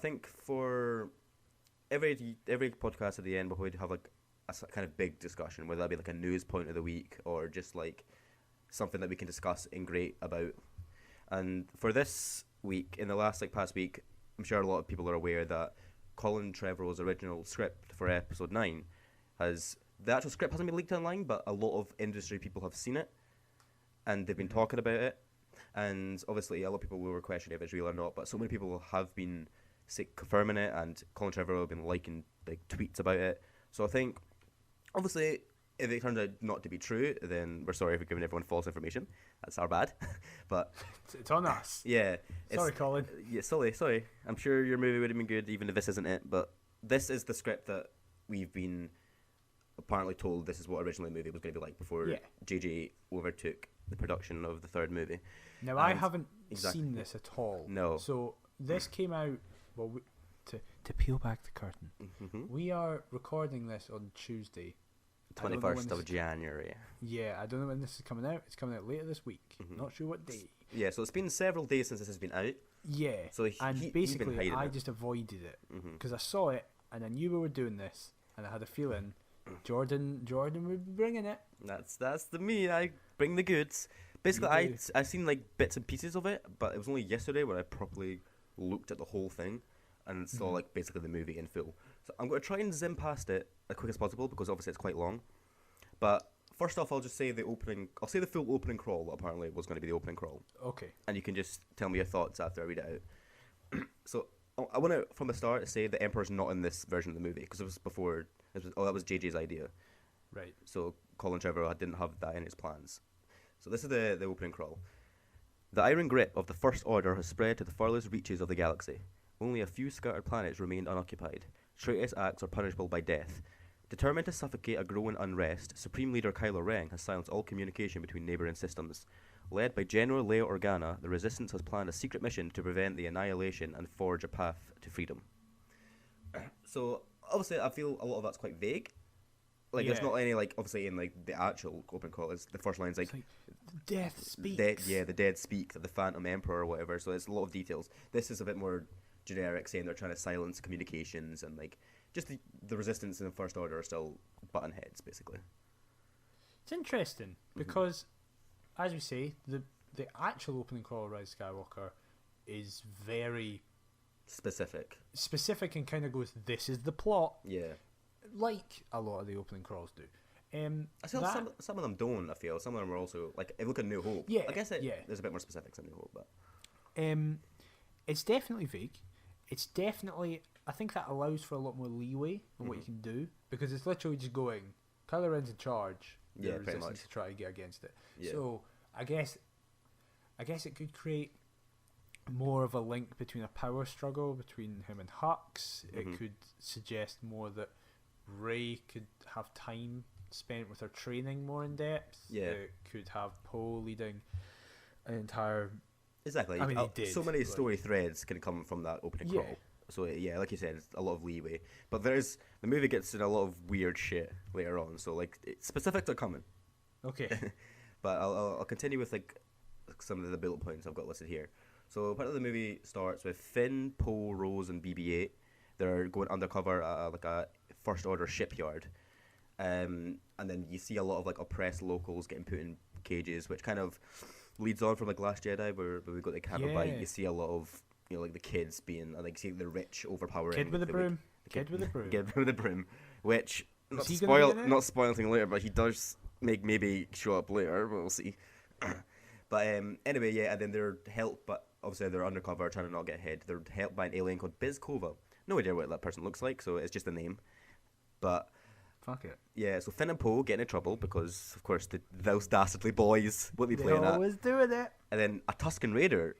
think for every podcast at the end, we'll have like kind of big discussion, whether that be like a news point of the week or just like something that we can discuss in great about. And for this week, in the last like past week, I'm sure a lot of people are aware that Colin Trevorrow's original script for episode 9 the actual script hasn't been leaked online, but a lot of industry people have seen it and they've been talking about it. And obviously, a lot of people will question if it's real or not, but so many people have been confirming it, and Colin Trevorrow have been liking like tweets about it. So I think, obviously, if it turns out not to be true, then we're sorry for giving everyone false information. That's our bad. But it's on us. Yeah. Sorry, Colin. Yeah, sorry. I'm sure your movie would have been good even if this isn't it, but this is the script that we've been apparently told this is what originally the movie was going to be like before JJ overtook the production of the third movie. Now, I haven't seen this at all. No. So this came out, well, to peel back the curtain, we are recording this on Tuesday. 21st of January. Yeah, I don't know when this is coming out. It's coming out later this week. Not sure what day. Yeah, so it's been several days since this has been out. Yeah, so basically I just avoided it because I saw it and I knew we were doing this, and I had a feeling Jordan would be bringing it. That's me. I bring the goods. Basically, I seen like bits and pieces of it, but it was only yesterday where I properly looked at the whole thing and saw like basically the movie in full. So I'm going to try and zim past it as quick as possible because obviously it's quite long. But first off, I'll just say I'll say the full opening crawl that apparently was going to be the opening crawl. Okay. And you can just tell me your thoughts after I read it out. So I want to, from the start, say the Emperor's not in this version of the movie because it was before. That was JJ's idea. Right. So Colin Trevorrow didn't have that in his plans. So this is the opening crawl. The iron grip of the First Order has spread to the farthest reaches of the galaxy. Only a few scattered planets remained unoccupied. Traitors' acts are punishable by death. Determined to suffocate a growing unrest, Supreme Leader Kylo Ren has silenced all communication between neighbouring systems. Led by General Leia Organa, the Resistance has planned a secret mission to prevent the annihilation and forge a path to freedom. So, obviously, I feel a lot of that's quite vague. Like, there's not any, like, obviously, in, like, the actual open call, the first line's, like death speaks. The dead speak, the Phantom Emperor or whatever, so it's a lot of details. This is a bit more generic, saying they're trying to silence communications, and, like, just the Resistance and the First Order are still button heads, basically. It's interesting, because, as we say, the actual opening call of Rise of Skywalker is very specific and kind of goes, this is the plot. Yeah. Like a lot of the opening crawls do. I feel some of them don't, I feel. Some of them are also, like, if you look at New Hope, I guess there's a bit more specifics in New Hope, but... It's definitely vague. It's definitely... I think that allows for a lot more leeway on what you can do, because it's literally just going, Kylo Ren's in charge, the Resistance to try to get against it. Yeah. So, I guess it could create more of a link between a power struggle between him and Hux. It could suggest more that Rey could have time spent with her training more in depth. Yeah. It could have Poe leading an entire... Exactly. I mean, he did. So many story threads can come from that opening crawl. So, yeah, like you said, it's a lot of leeway. But the movie gets in a lot of weird shit later on. So, like, specifics are coming. Okay. But I'll continue with, like, some of the bullet points I've got listed here. So, part of the movie starts with Finn, Poe, Rose, and BB-8. They're going undercover at, like, a First Order shipyard. And then you see a lot of, like, oppressed locals getting put in cages, which kind of leads on from, like, Last Jedi, where we got the camera bite. You see a lot of... You know, like the kids being, like, see the rich overpowering. Kid with a broom. Kid with a broom. Kid with a broom. Which, not spoil anything later, but he does maybe show up later. We'll see. But anyway, yeah, and then they're helped, but obviously they're undercover trying to not get hit. They're helped by an alien called Bizkova. No idea what that person looks like, so it's just a name. But fuck it. Yeah, so Finn and Poe get in trouble because, of course, those dastardly boys will be playing that. Always doing it. And then a Tusken Raider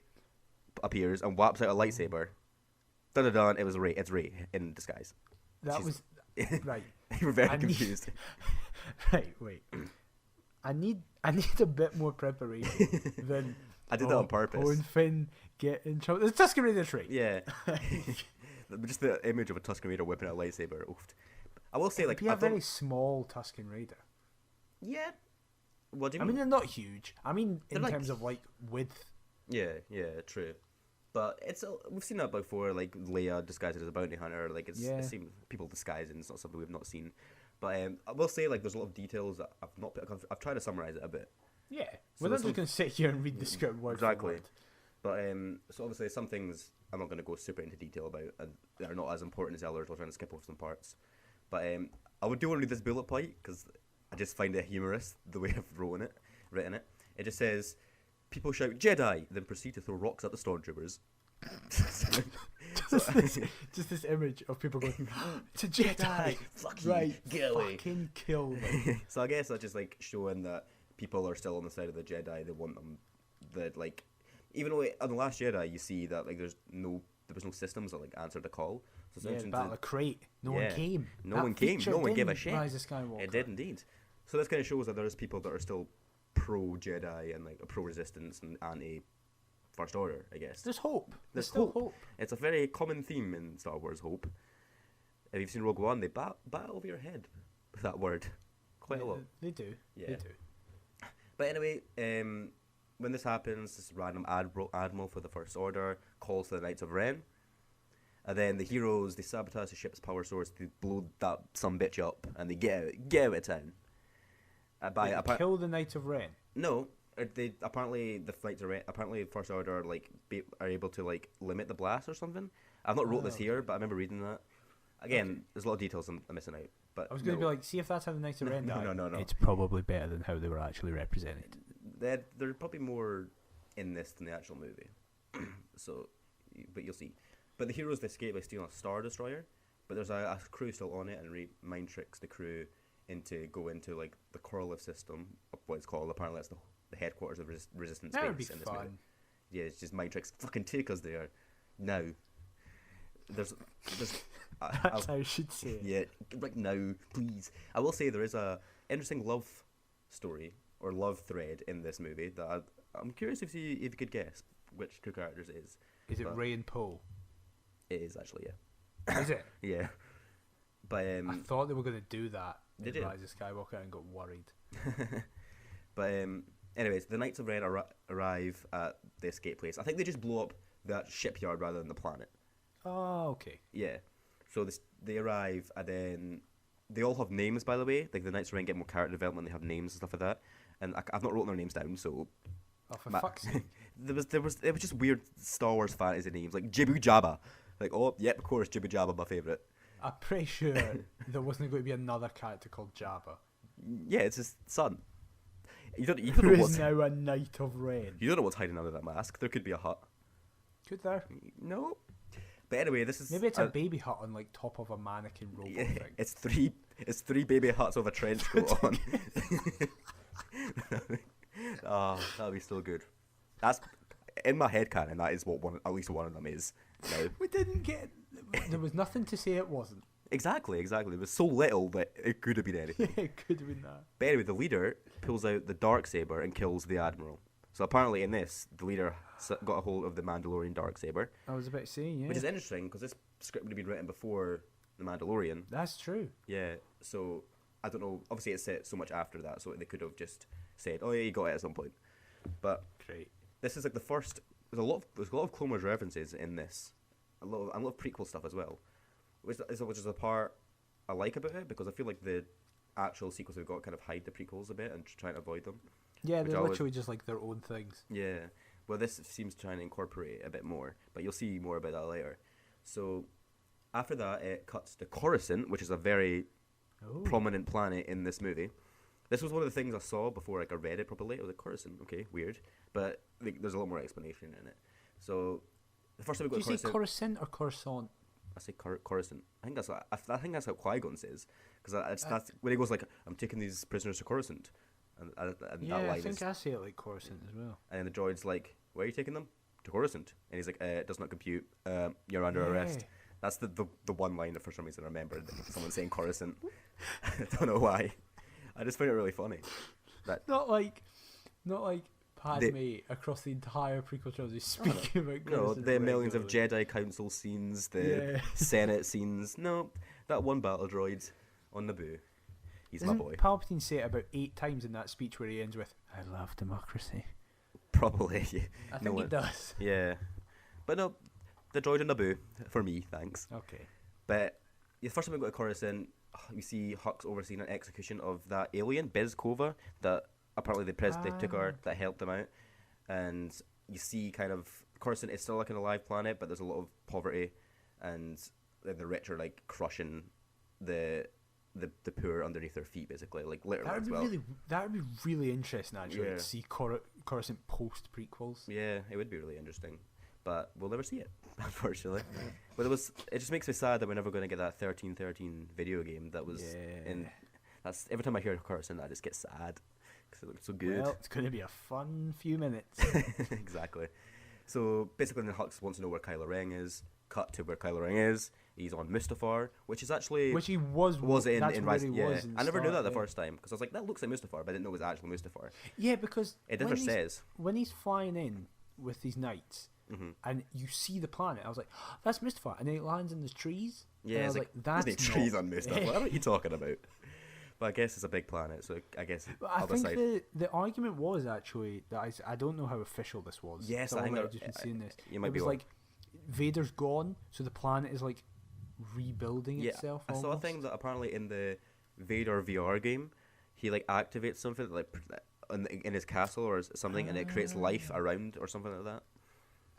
appears and whaps out a lightsaber. Dun dun dun! It's Rey in disguise. Was right. You were very confused. Right, wait. I need a bit more preparation than I did that on purpose. Poe and Finn get in trouble. The Tusken Raider's right. Yeah. Just the image of a Tusken Raider whipping out a lightsaber. Oof. I will say, like, a very small Tusken Raider. Yeah. What do you mean? I mean, they're not huge. I mean, in terms of, like, width. Yeah, true. But we've seen that before, like Leia disguised as a bounty hunter. Like it seems people disguise, and it's not something we've not seen. But I will say, like, there's a lot of details that I've tried to summarize it a bit. Yeah, we're not just going to sit here and read the script word for word. But so obviously some things I'm not going to go super into detail about, and they're not as important as others. We're trying to skip over some parts. But I do want to read this bullet point because I just find it humorous the way I've written it. It just says, "People shout Jedi, then proceed to throw rocks at the stormtroopers." just this image of people going, "It's a Jedi, fuck you, get away, fucking kill them." So I guess that's just like showing that people are still on the side of the Jedi. They want them, that like, even though on the Last Jedi you see that like there was no systems that like answered the call. So Battle of Crate, no one came. No one gave a shit. Rise of Skywalker. It did indeed. So this kind of shows that there's people that are still pro Jedi and like pro Resistance and anti First Order, I guess. There's hope. There's still hope. It's a very common theme in Star Wars, hope. If you've seen Rogue One, they bat over your head with that word quite a lot. They do. Yeah. They do. But anyway, when this happens, this random admiral for the First Order calls for the Knights of Ren. And then the heroes, they sabotage the ship's power source to blow that some bitch up, and they get out of town. Kill the Knights of Ren? No. They apparently the First Order are able to like limit the blast or something. I've not wrote this here, but I remember reading that. Again, there's a lot of details I'm missing out. But I was going to be like, see if that's how the Knights of Ren died. No. It's probably better than how they were actually represented. They're probably more in this than the actual movie. So, but you'll see. But the heroes escape by stealing a Star Destroyer. But there's a crew still on it, and mind tricks the crew go into like the Corliss system, what it's called. Apparently, that's the headquarters of Resistance That would be in this fun. movie. Yeah, it's just mind tricks. Fucking take us there now. There's That's how I should say it. Yeah, like now, please. I will say there is a interesting love story or love thread in this movie that I'm curious if you could guess which two characters it is. Is it Rey and Poe? It is actually, yeah. Is it? Yeah. But I thought they were going to do that in Rise of Skywalker and got worried. But anyways, the Knights of Ren arrive at the escape place. I think they just blow up that shipyard rather than the planet. Oh, okay. Yeah. So they arrive, and then they all have names, by the way. Like, the Knights of Ren get more character development, they have names and stuff like that. And I've not written their names down, so... Oh, for fuck's sake. It was just weird Star Wars fantasy names, like Jibu Jabba. Like, oh, yep, of course, Jibu Jabba, my favourite. I'm pretty sure there wasn't going to be another character called Jabba. Yeah, it's his son. You don't Who know is what's... now a Knight of Ren. You don't know what's hiding under that mask. There could be a hut. Could there? No. But anyway, this is... Maybe it's a baby hut on, like, top of a mannequin robot thing. It's three baby huts with a trench coat on. Oh, that would be so good. That's... In my head canon, that is what at least one of them is. No. We didn't get... There was nothing to say it wasn't. Exactly. It was so little that it could have been anything. Yeah, it could have been that. But anyway, the leader pulls out the Darksaber and kills the Admiral. So apparently in this, the leader got a hold of the Mandalorian Darksaber. I was about to say, yeah. Which is interesting, because this script would have been written before the Mandalorian. That's true. Yeah, so I don't know. Obviously, it's set so much after that, so they could have just said, "Oh yeah, you got it at some point." But great. This is like the first. There's a lot of Clone Wars references in this. A lot of prequel stuff as well, which is a part I like about it, because I feel like the actual sequels we've got kind of hide the prequels a bit and try to avoid them. Yeah, they're literally just like their own things. Yeah. Well, this seems to try and incorporate it a bit more, but you'll see more about that later. So, after that, it cuts to Coruscant, which is a very prominent planet in this movie. This was one of the things I saw before I read it properly. I was like, Coruscant, okay, weird. But there's a lot more explanation in it. So, the first time we got to Coruscant... Did you say Coruscant or Coruscant? I say Coruscant. I think that's how Qui-Gon says. Because that's when he goes like, "I'm taking these prisoners to Coruscant." And yeah, that line I think I say it like Coruscant as well. And then the droid's like, "Where are you taking them?" "To Coruscant." And he's like, "It does not compute. You're under arrest." That's the one line that for some reason I remembered. Someone saying Coruscant. I don't know why. I just find it really funny. Not like Padme across the entire prequel trilogy speaking about Coruscant. No, the millions of Jedi Council scenes, the Senate scenes. No, that one battle droid on Naboo. He's my boy. Palpatine say it about 8 times in that speech where he ends with, "I love democracy." Probably. I think he does. Yeah. But no, the droid on Naboo for me, thanks. Okay. But the first time we go to Coruscant, we see Hux overseeing an execution of that alien, Bez Kova, that apparently they took her, that helped them out. And you see kind of Coruscant is still like an alive planet, but there's a lot of poverty, and the rich are like crushing the poor underneath their feet, basically, like literally as well. That would be really interesting, actually, Yeah. to see Coruscant post prequels. Yeah, it would be really interesting, but we'll never see it, unfortunately. But it just makes me sad that we're never going to get that 1313 video game that was in. That's every time I hear Coruscant, I just get sad because it looks so good. Well, it's going to be a fun few minutes. Exactly. So basically, then Hux wants to know where Kylo Ren is. Cut to where Kylo Ren is. He's on Mustafar, which is actually Which he was in that's Rise. where he Yeah, was in the I never knew start, that the yeah. first time because I was like, that looks like Mustafar, but I didn't know it was actually Mustafar. Yeah, because It never says. when he's flying in with these knights, and you see the planet, I was like, oh, that's Mustafar, and then it lands in the trees. Yeah, and I was it's like, that's there's not... no trees on Mustafar. What are you talking about? But I guess it's a big planet, so I guess But I I'll think decide. the argument was actually that I don't know how official this was. Yes, so I think I've that- just been seeing this. you might it be was on. like Vader's gone, so the planet is like rebuilding itself. I saw a almost. thing that apparently in the Vader VR game, he like activates something like in his castle or something, and it creates life around or something like that.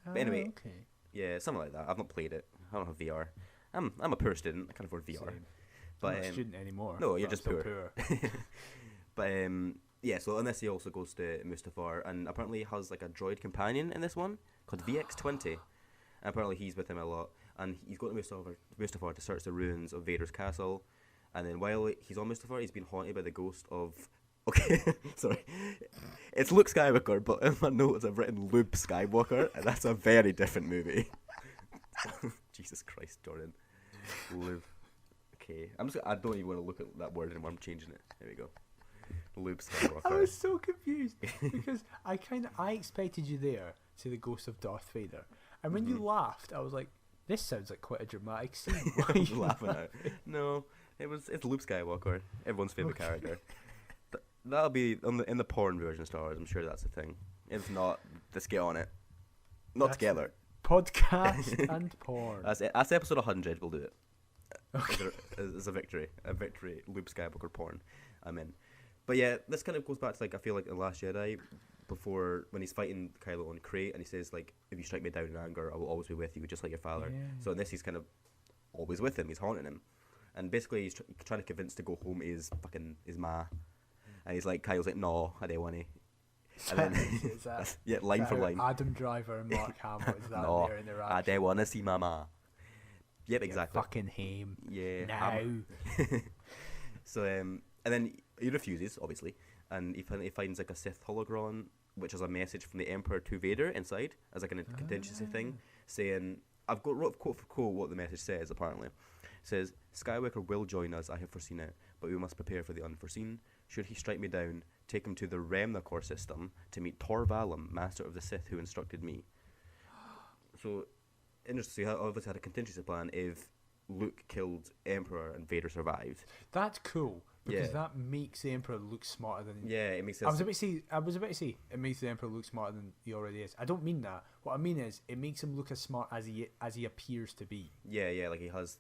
But anyway, okay. yeah, something like that. I've not played it. I don't have VR. I'm a poor student. I can't afford VR. Same. But I'm not a student anymore. no, you're but just I'm still poor. But yeah, so in this he also goes to Mustafar, and apparently he has like a droid companion in this one called VX-20. And apparently he's with him a lot, and he's going to Mustafar to search the ruins of Vader's castle. And then while he's on Mustafar, he's been haunted by the ghost of. Okay, sorry, it's Luke Skywalker, but in my notes I've written Luke Skywalker, and that's a very different movie. Jesus Christ, Jordan. Luke. Okay, I don't even want to look at that word anymore. I'm changing it. There we go. Luke Skywalker. I was so confused because I expected you there to the ghost of Darth Vader, and when you laughed, I was like, "This sounds like quite a dramatic scene." Why are I was you laughing at it. No, it's Luke Skywalker, everyone's favorite Okay. character. That'll be in the porn version of Star Wars. I'm sure that's a thing. If not, let's get on it. Not That's together. Podcast and porn. That's it. That's episode 100. We'll do it. Okay. As a victory. Luke Skywalker porn. I'm in. But yeah, this kind of goes back to like I feel like in Last Jedi, before when he's fighting Kylo on Crate, and he says like, "If you strike me down in anger, I will always be with you, just like your father." Yeah. So in this, he's kind of always with him. He's haunting him, and basically he's trying to convince to go home to his ma, and he's like, Kyle's like, "No, I don't want to." And then Is that, yeah, line is for that line. Adam Driver and Mark Hamill? Is that No, their I interaction? don't want to see my ma. Yep, Yeah, exactly. fucking him. Yeah. Now. So and then he refuses, obviously, and he finds like a Sith hologram, which is a message from the Emperor to Vader inside, as like a contingency thing, saying, I've got wrote quote for quote what the message says. Apparently, it says, "Skywalker will join us. I have foreseen it, but we must prepare for the unforeseen. Should he strike me down, take him to the Remnacor system to meet Tor Valum, master of the Sith, who instructed me." So, interesting. He obviously had a contingency plan if Luke killed Emperor and Vader survived. That's cool because Yeah. that makes the Emperor look smarter than. Yeah, it makes I was sense. about to say it makes the Emperor look smarter than he already is. I don't mean that. What I mean is it makes him look as smart as he appears to be. Yeah, like he has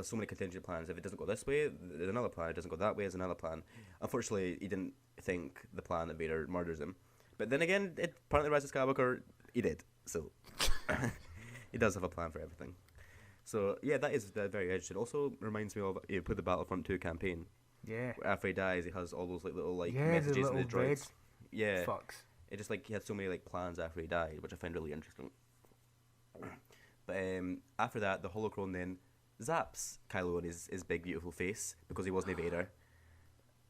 so many contingent plans. If it doesn't go this way, there's another plan. It doesn't go that way, there's another plan. Unfortunately, he didn't think the plan that Vader murders him. But then again, apparently Rise of Skywalker, he did. So he does have a plan for everything. So yeah, that is very interesting. Also reminds me of you put the Battlefront 2 campaign. Yeah. Where after he dies, he has all those like little like Yeah, the messages in the little red droids. Yeah, Fucks. it just like he had so many like plans after he died, which I find really interesting. But after that, the holocron then zaps Kylo in his big beautiful face because he wasn't a Vader,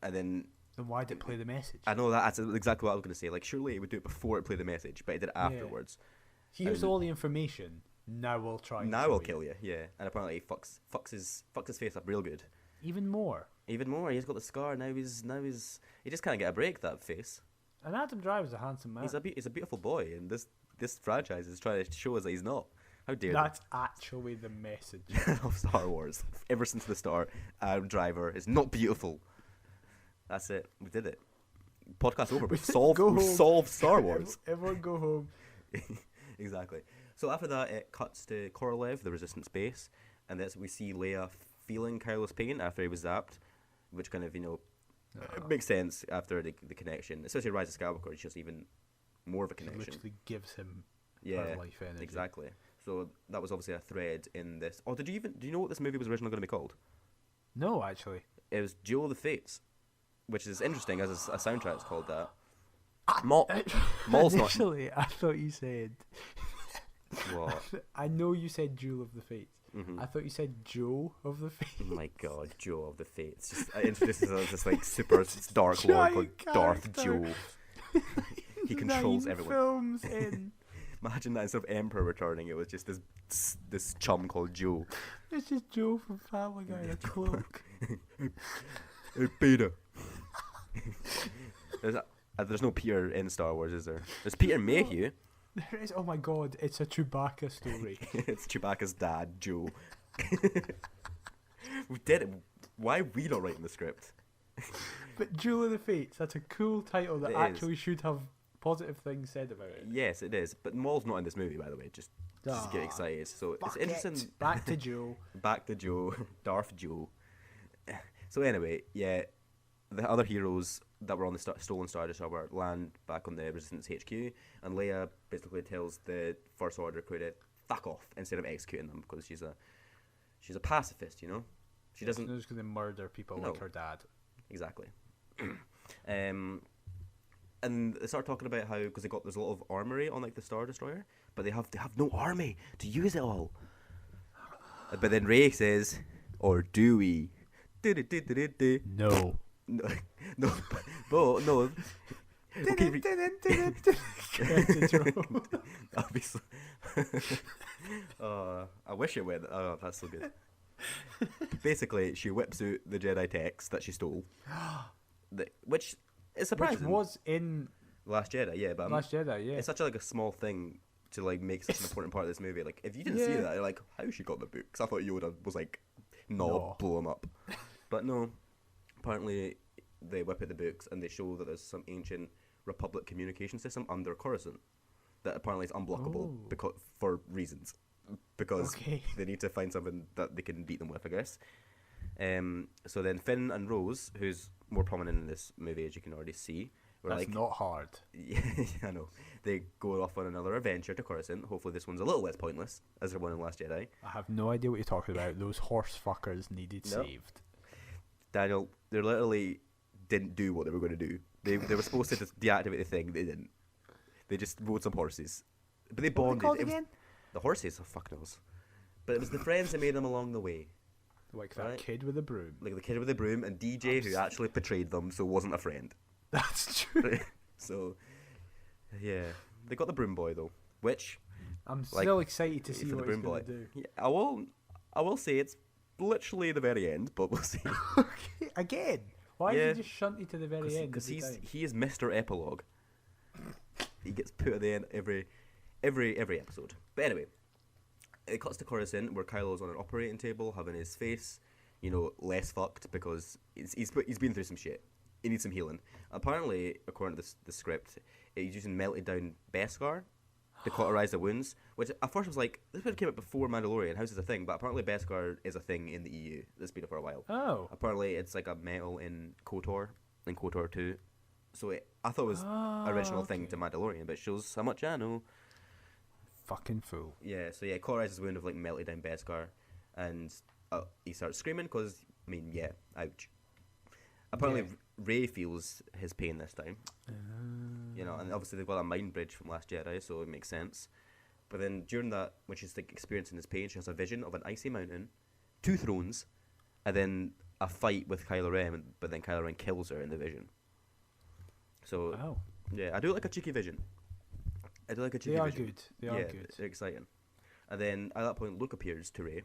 and then Then why did it play the message? I know that's exactly what I was gonna say. Like surely it would do it before it played the message, but it did it afterwards. Here's and- all the information. Now we'll try. And Now kill I'll kill you, yeah. And apparently he fucks his face up real good. Even more. Even more, he's got the scar. Now he's he just can't get a break. That face. And Adam Driver's a handsome man. He's a beautiful boy, and this franchise is trying to show us that he's not. How dare That's actually the message. they? Of Star Wars. Ever since the start, Adam Driver is not beautiful. That's it. We did it. Podcast over. We've Go solved home. Star Wars. Everyone go home. Exactly. So after that, it cuts to Korolev, the Resistance base, and that's we see Leia feeling Kylo's pain after he was zapped, which kind of, it makes sense after the connection. Especially Rise of Skywalker, it's just even more of a connection. It literally gives him her life energy. Exactly. So that was obviously a thread in this. Oh, do you know what this movie was originally going to be called? No, actually. It was Duel of the Fates, which is interesting as a soundtrack's called that. Maul's not. Initially, I thought you said. What? I know you said Duel of the Fates. Mm-hmm. I thought you said Joe of the Fates. Oh my god, Joe of the Fates. Just introduces us this like super dark lord called Darth Joe. He controls everyone. Films in. Imagine that instead of Emperor returning, it was just this chum called Joe. It's just Joe from Family Guy in a cloak. Hey, Peter. There's no Peter in Star Wars, is there? There's Peter Mayhew. There is. Oh my god, it's a Chewbacca story. It's Chewbacca's dad, Joe. We did it. Why are we not writing the script? But Duel of the Fates, that's a cool title that actually should have positive things said about it. Yes, it is. But Maul's not in this movie, by the way. Just to get excited. So it's interesting. Back to Joe. Back to Joe. Darth Joe. So anyway, yeah, the other heroes that were on the stolen Star Destroyer land back on the Resistance HQ, and Leia basically tells the First Order crew to fuck off instead of executing them because she's a pacifist, She doesn't. She's just going to murder people like her dad. Exactly. And they start talking about how because there's a lot of armory on like the Star Destroyer, but they have no army to use it all. But then Rey says, "Or do we?" No. No, no. Okay, that'll be so. I wish it went. Oh, that's so good. Basically, she whips out the Jedi text that she stole, which is surprising. Which was in Last Jedi, yeah, but Last Jedi, yeah. It's such a small thing to make such an important part of this movie. Like, if you didn't see that, you're like, how she got the book? Because I thought Yoda was like, no, blow him up. But no, apparently they whip out the books and they show that there's some ancient Republic communication system under Coruscant that apparently is unblockable for reasons. Because they need to find something that they can beat them with, I guess. So then Finn and Rose, who's more prominent in this movie, as you can already see, That's not hard. Yeah, I know. They go off on another adventure to Coruscant. Hopefully this one's a little less pointless, as the one in Last Jedi. I have no idea what you're talking about. Those horse fuckers needed saved. Daniel, they literally didn't do what they were going to do. They were supposed to just deactivate the thing. They didn't. They just rode some horses. But they bonded. What are they called again? The horses, fuck knows. But it was the friends that made them along the way. Like that kid with a broom. Like the kid with the broom and DJ who actually betrayed them, so wasn't a friend. That's true. So, yeah. They got the broom boy, though. Which... I'm still excited to see what he's going to do. Yeah, I will say it's literally the very end, but we'll see. Okay, again? Why is he just shunted to the very end? Because he is Mr. Epilogue. He gets put at the end every episode. But anyway, it cuts to Coruscant where Kylo's on an operating table having his face, less fucked because he's been through some shit. He needs some healing. Apparently, according to the script, he's using melted down Beskar to cauterize the wounds. Which at first I was like, this would have came out before Mandalorian. How's this a thing? But apparently Beskar is a thing in the EU. That's been for a while. Oh. Apparently it's like a metal in KOTOR 2. So I thought it was original thing to Mandalorian, but it shows how much I know. Fucking fool. Yeah, so cauterizes his wound of melted down Beskar, and he starts screaming because, ouch. Apparently Rey feels his pain this time. And obviously they've got a mind bridge from Last Jedi, so it makes sense. But then during that, when she's experiencing his pain, she has a vision of an icy mountain, 2 thrones, and then a fight with Kylo Ren, but then Kylo Ren kills her in the vision. So, yeah, I do like a cheeky vision. They are good. They are good. They're exciting. And then at that point, Luke appears to Rey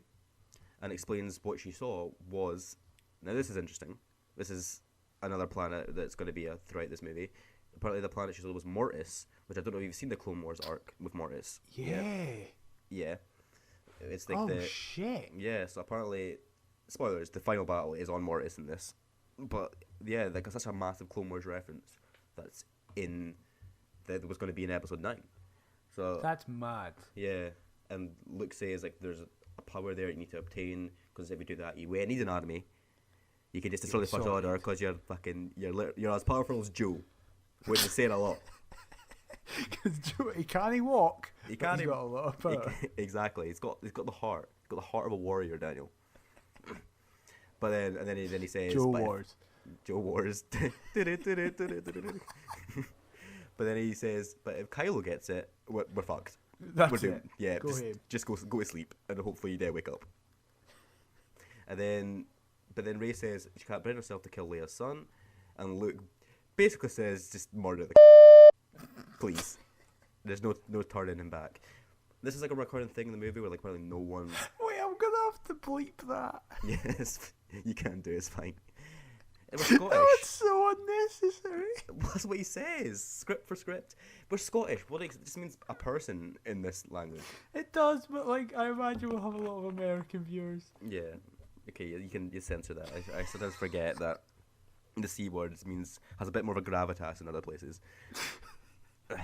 and explains what she saw was... Now, this is interesting. This is another planet that's going to be throughout this movie. Apparently, the planet she saw was Mortis, which I don't know if you've seen the Clone Wars arc with Mortis. Yeah. It's like shit. Yeah, so apparently... Spoilers, the final battle is on Mortis in this. But, yeah, such a massive Clone Wars reference that's in... that was going to be in episode 9. So that's mad. yeah, and Luke says like there's a power there you need to obtain because if you do that, you need an army. You can just destroy the First Order because you're as powerful as Joe, which is saying a lot. Because he can't walk. He can't. He's got a lot of power. Exactly. He's got the heart. He's got the heart of a warrior, Daniel. But then he says Joe Wars. Joe Wars. But then he says, but if Kylo gets it, we're fucked. That's it. Yeah, just go to sleep and hopefully you wake up. But then Rey says she can't bring herself to kill Leia's son, and Luke basically says just murder the please. There's no turning him back. This is like a recurring thing in the movie where like apparently no one. Wait, I'm gonna have to bleep that. Yes, you can do. It's fine. It was Scottish. That was so unnecessary. That's what he says. Script for script. We're Scottish. What it just means a person in this language. It does, but like I imagine we'll have a lot of American viewers. Yeah. Okay. You censor that. I sometimes forget that the C word has a bit more of a gravitas in other places. But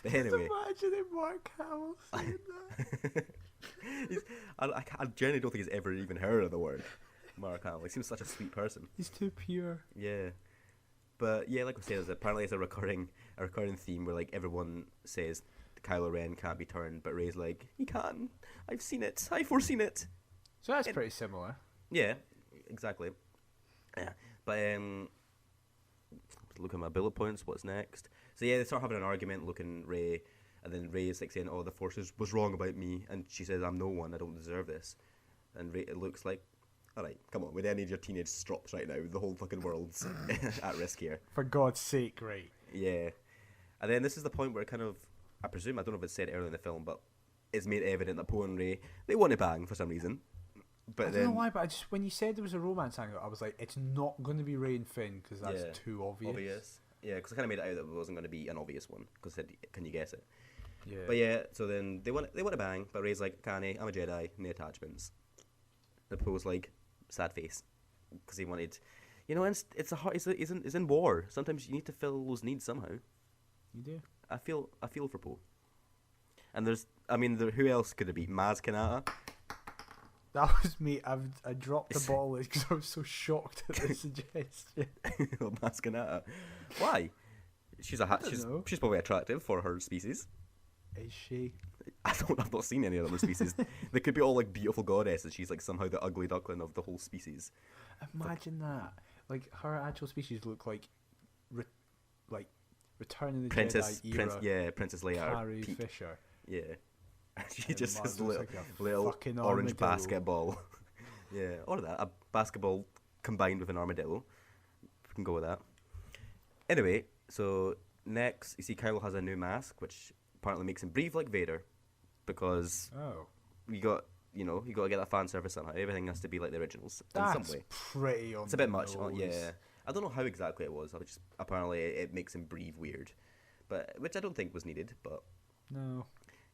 anyway. Just imagine Mark Hamill saying that. I genuinely don't think he's ever even heard of the word Mark Hamill. He seems such a sweet person. He's too pure. Yeah. But yeah, like we said, apparently it's a recurring theme where like everyone says Kylo Ren can't be turned, but Rey's like, he can. I've seen it. I've foreseen it. So that's pretty similar. Yeah, exactly. Yeah, but look at my bullet points. What's next? So yeah, they start having an argument, looking Rey, and then Rey is like saying, "Oh, the Force was wrong about me," and she says, "I'm no one. I don't deserve this." And Rey, it looks like, all right, come on, we don't need your teenage strops right now. The whole fucking world's at risk here. For God's sake, Rey. Yeah, and then this is the point where it kind of, I presume, I don't know if it's said earlier in the film, but it's made evident that Poe and Rey, they want to bang for some reason. But I don't know why, but when you said there was a romance angle, I was like, it's not going to be Rey and Finn because that's too obvious. Yeah, because I kind of made it out that it wasn't going to be an obvious one. Because said, can you guess it? Yeah. But yeah, so then they want to bang, but Rey's like, can't I? I'm a Jedi, no attachments. The Poe's like, sad face, because he wanted, it's a hard, it's in war. Sometimes you need to fill those needs somehow. You do. I feel for Poe. And who else could it be? Maz Kanata. That was me. I dropped the bottle because I was so shocked at the suggestion. Maz Kanata. Why? She's probably attractive for her species. Is she? I've not seen any other species. They could be all like beautiful goddesses. She's like somehow the ugly duckling of the whole species. Imagine that. Like her actual species look like, Return of the Jedi era. Princess Leia. Carrie Fisher. Yeah. She just has little orange basketball. Yeah, or that. A basketball combined with an armadillo. We can go with that. Anyway, so next, you see Kylo has a new mask, which apparently makes him breathe like Vader. Because you got to get that fan service somehow. Everything has to be like the originals in some way. Pretty on It's a bit much. Yeah. I don't know how exactly it was. Apparently it makes him breathe weird. Which I don't think was needed, but... No.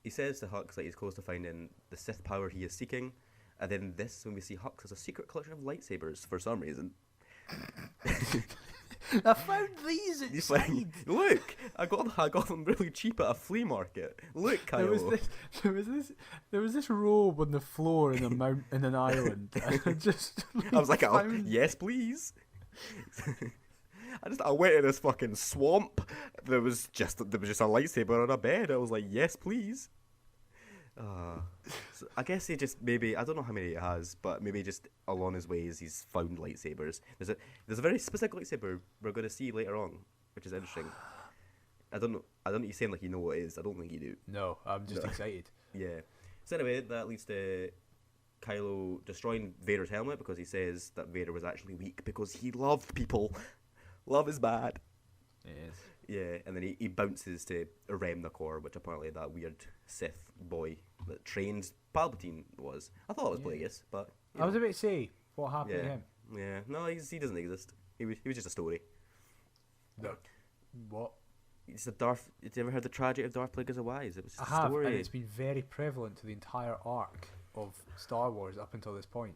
He says to Hux that he's close to finding the Sith power he is seeking, and then when we see Hux has a secret collection of lightsabers for some reason. I found these inside. Look, I got them really cheap at a flea market. Look, Kylo. There was this robe on the floor in an island. And I was like, yes, please. I went in this fucking swamp. There was just a lightsaber on a bed. I was like, yes, please. So I guess he just maybe, I don't know how many he has, but maybe just along his ways he's found lightsabers. There's a very specific lightsaber we're going to see later on, which is interesting. I don't know. You sound like you know what it is. I don't think you do. No, I'm just excited. Yeah. So anyway, that leads to Kylo destroying Vader's helmet because he says that Vader was actually weak because he loved people. Love is bad. It is. Yeah, and then he bounces to Rem Nakor, which apparently that weird Sith boy that trained Palpatine was. I thought it was Plagueis, but... I was about to say, what happened to him? Yeah, no, he doesn't exist. He was just a story. No. What? It's a Darth... Have you ever heard the tragedy of Darth Plagueis the Wise? It was just I have, a story. and it's been very prevalent to the entire arc of Star Wars up until this point.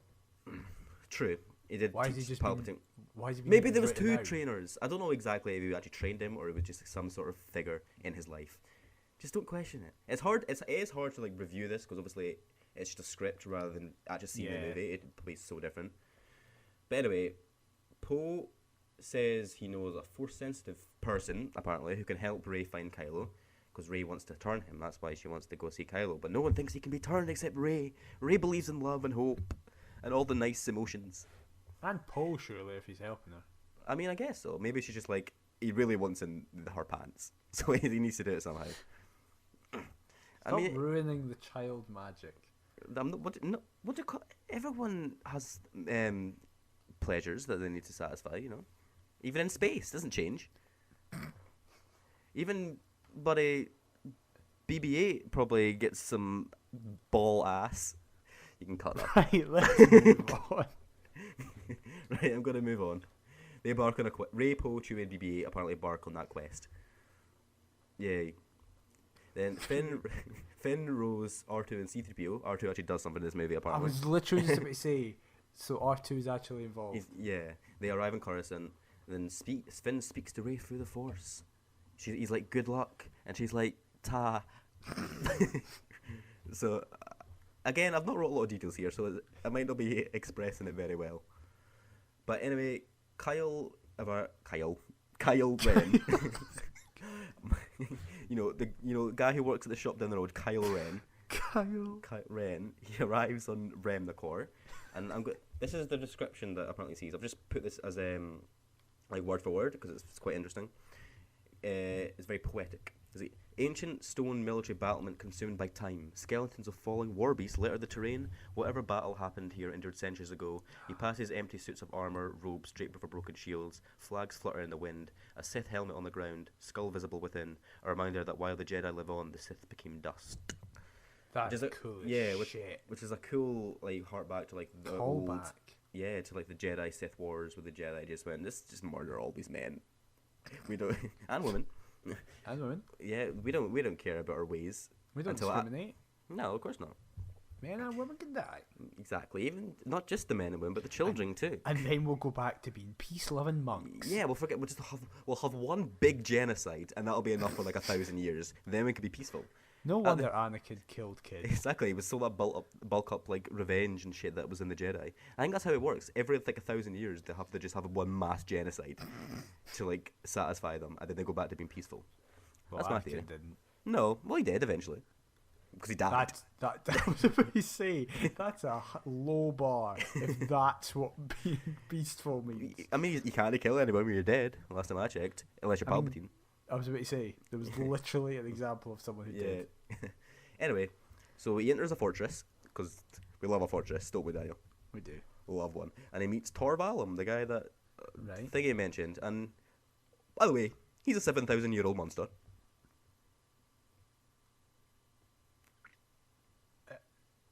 True. He did Why has he just Palpatine. Why has he been Maybe there was written two out? trainers. I don't know exactly if he actually trained him or it was just some sort of figure in his life. Just don't question it. It's hard. It is hard to like review this because obviously it's just a script rather than actually seeing the movie. It'd be so different. But anyway, Poe says he knows a Force-sensitive person, apparently, who can help Rey find Kylo, because Rey wants to turn him. That's why she wants to go see Kylo. But no one thinks he can be turned except Rey. Rey believes in love and hope and all the nice emotions. And Poe, surely, if he's helping her. I mean, I guess so. Maybe she's just like, he really wants in her pants, so he needs to do it somehow. Stop ruining the child magic. Everyone has pleasures that they need to satisfy, you know. Even in space, doesn't change. Even buddy BB-8 probably gets some ball ass. You can cut that. Right, let's move on. Right, I'm gonna move on. They embark on a quest. Rey, Poe, Chewie, and BB-8 apparently embark on that quest. Yay. Then Finn, Rose, R2, and C-3PO. R2 actually does something in this movie, I apparently. was literally just about to say, so R2 is actually involved. They arrive in Coruscant. Then Finn speaks to Rey through the Force. He's like, good luck. And she's like, ta. So, again, I've not wrote a lot of details here, so I might not be expressing it very well. But anyway, Kyle Ren. the guy who works at the shop down the road, Kyle Ren. Kyle Ren. He arrives on Remnacor, and this is the description that apparently sees. I've just put this as like word for word because it's quite interesting. It's very poetic. Ancient stone military battlement consumed by time. Skeletons of falling war beasts litter the terrain. Whatever battle happened here endured centuries ago. He passes empty suits of armour, robes draped over broken shields, flags flutter in the wind, a Sith helmet on the ground, skull visible within, a reminder that while the Jedi live on, the Sith became dust. That's cool shit. Which is a cool like hark back to like the old, to like the Jedi Sith wars where the Jedi just went, let's just murder all these men. We don't and women. And women. Yeah, we don't care about our ways. We don't discriminate. No, of course not. Men and women can die. Exactly. Even not just the men and women, but the children too. And then we'll go back to being peace-loving monks. Yeah, we'll have one big genocide, and that'll be enough for like 1,000 years. Then we can be peaceful. No wonder Anakin killed kids. Exactly. It was still that bulk up like revenge and shit that was in the Jedi. I think that's how it works. Every like 1,000 years, they have to just have one mass genocide to like satisfy them, and then they go back to being peaceful. Well, that's my theory. Didn't. No, well he did eventually, because he died. That was what you say. That's a low bar. If that's what being beastful means. I mean, you can't kill anyone when you're dead. Last time I checked, unless you're Palpatine. I was about to say, there was literally an example of someone who did. Anyway, so he enters a fortress, because we love a fortress, don't we, Daniel? We do. We love one. And he meets Tor Valum, the guy that Thingy mentioned. And, by the way, he's a 7,000-year-old monster.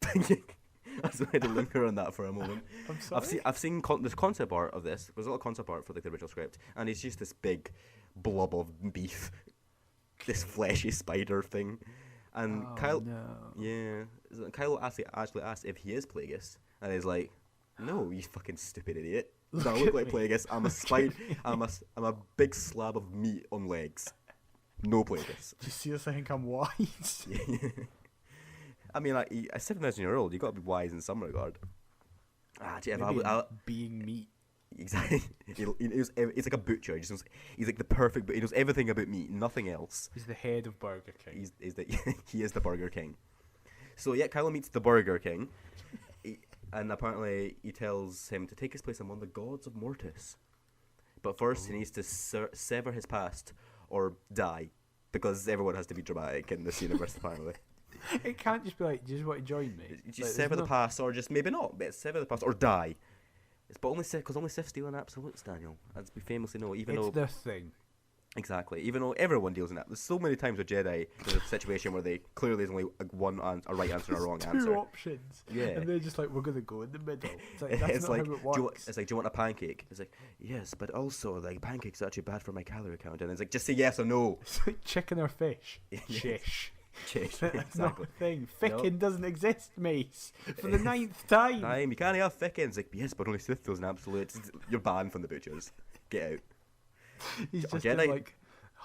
I just wanted to linger on that for a moment. I'm sorry? I've seen this concept art of this. There's a lot of concept art for like the original script, and he's just this big blob of beef, this fleshy spider thing. And Kyle actually asked if he is Plagueis, and he's like, "No, you fucking stupid idiot! I don't look like Plagueis. I'm a spider. I'm a big slab of meat on legs. No Plagueis." Do you seriously think I'm wise? I mean, like, a 7,000-year-old, you got to be wise in some regard. Being meat. Exactly. He's like a butcher. He's like the perfect. He knows everything about meat, nothing else. He's the head of Burger King. He is the Burger King. So yeah, Kylo meets the Burger King, and apparently he tells him to take his place among the gods of Mortis. But first, he needs to sever his past or die, because everyone has to be dramatic in this universe apparently. It can't just be like, do you just want to join me? Just sever the past, or just maybe not, but sever the past or die. But only Sith steal in absolutes, Daniel, as we famously know. It's their thing. Exactly. Even though everyone deals in that. There's so many times with Jedi, there's a situation where they clearly there's only a right answer and a wrong answer. Two options. Yeah. And they're just like, we're gonna go in the middle. It's like that's not how it works. It's like, do you want a pancake? It's like, yes, but also like pancakes are actually bad for my calorie count. And it's like, just say yes or no. It's like chicken or fish. Chish. That's exactly. not a thing. Fickin doesn't exist, Mace. For the 9th time. You can't have Fickin. It's like, yes, but only Sith steals an absolute. You're banned from the butchers. Get out. He's just been like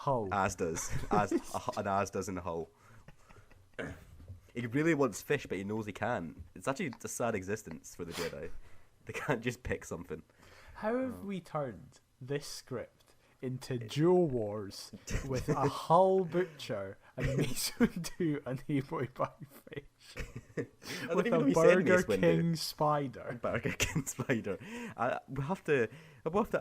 Hull. As does. An as does in the hull. He really wants fish, but he knows he can't. It's actually a sad existence for the Jedi. They can't just pick something. How have we turned this script into Joe Wars with a Hull butcher and Mace Windu unable to buy fish? With a Burger King spider. Burger King spider. We'll have to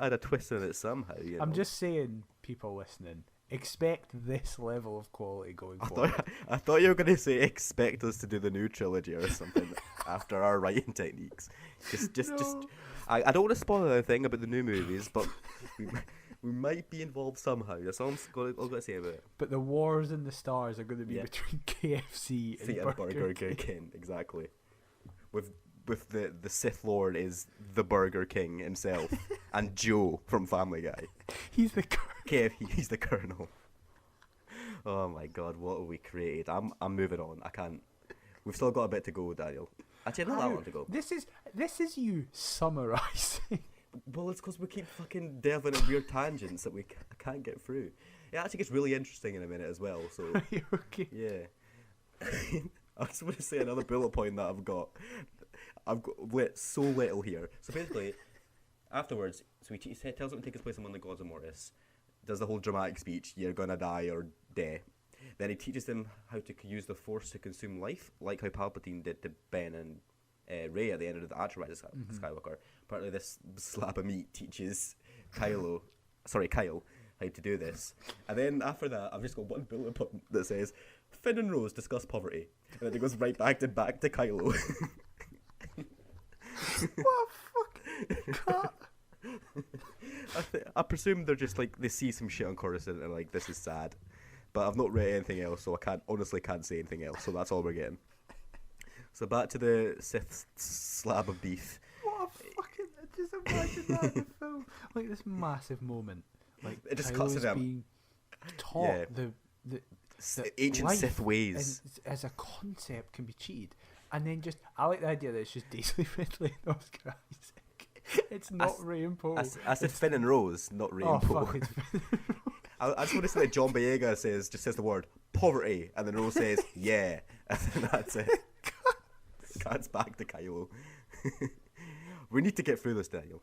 add a twist on it somehow. You know? I'm just saying, people listening, expect this level of quality going forward. I thought you were going to say expect us to do the new trilogy or something after our writing techniques. I don't want to spoil anything about the new movies, but we might be involved somehow. That's all I've got to say about it. But the wars in the stars are going to be between KFC and Burger King. Exactly. With the Sith Lord is the Burger King himself, and Joe from Family Guy. He's the Colonel. He's the Colonel. Oh my God, what have we created? I'm moving on. I can't. We've still got a bit to go, Daniel. Actually, not that long to go. This is you summarising. Well, it's because we keep fucking delving in weird tangents that I can't get through. It actually gets really interesting in a minute as well. So okay. Yeah. I just want to say another bullet point that I've got so little here. So basically, afterwards, so he tells him to take his place among the gods of Mortis. Does the whole dramatic speech, you're gonna die or die. Then he teaches them how to use the Force to consume life, like how Palpatine did to Ben and Rey at the end of the actual Rise of Skywalker. Apparently this slab of meat teaches Kyle how to do this. And then after that, I've just got one bullet point that says, Finn and Rose discuss poverty. And then it goes right back to Kylo. What a fucking cut. I presume they're just like, they see some shit on Coruscant and they're like, this is sad. But I've not read anything else, so I honestly can't say anything else, so that's all we're getting. So back to the Sith slab of beef. What a fucking... Just imagine that in the film. Like this massive moment. Like it just Kylo's cuts to them. being taught the ancient life Sith ways. as a concept can be cheated. And then I like the idea that it's just Daisy Ridley and Oscar Isaac. It's not Rey and Poe. I said Finn and Rose, not Rey and Poe. Fuck, it's Finn and Rose. I just want to say that John Boyega says the word poverty, and then Rose says yeah, and then that's it. Cuts back to Kylo. We need to get through this, Daniel.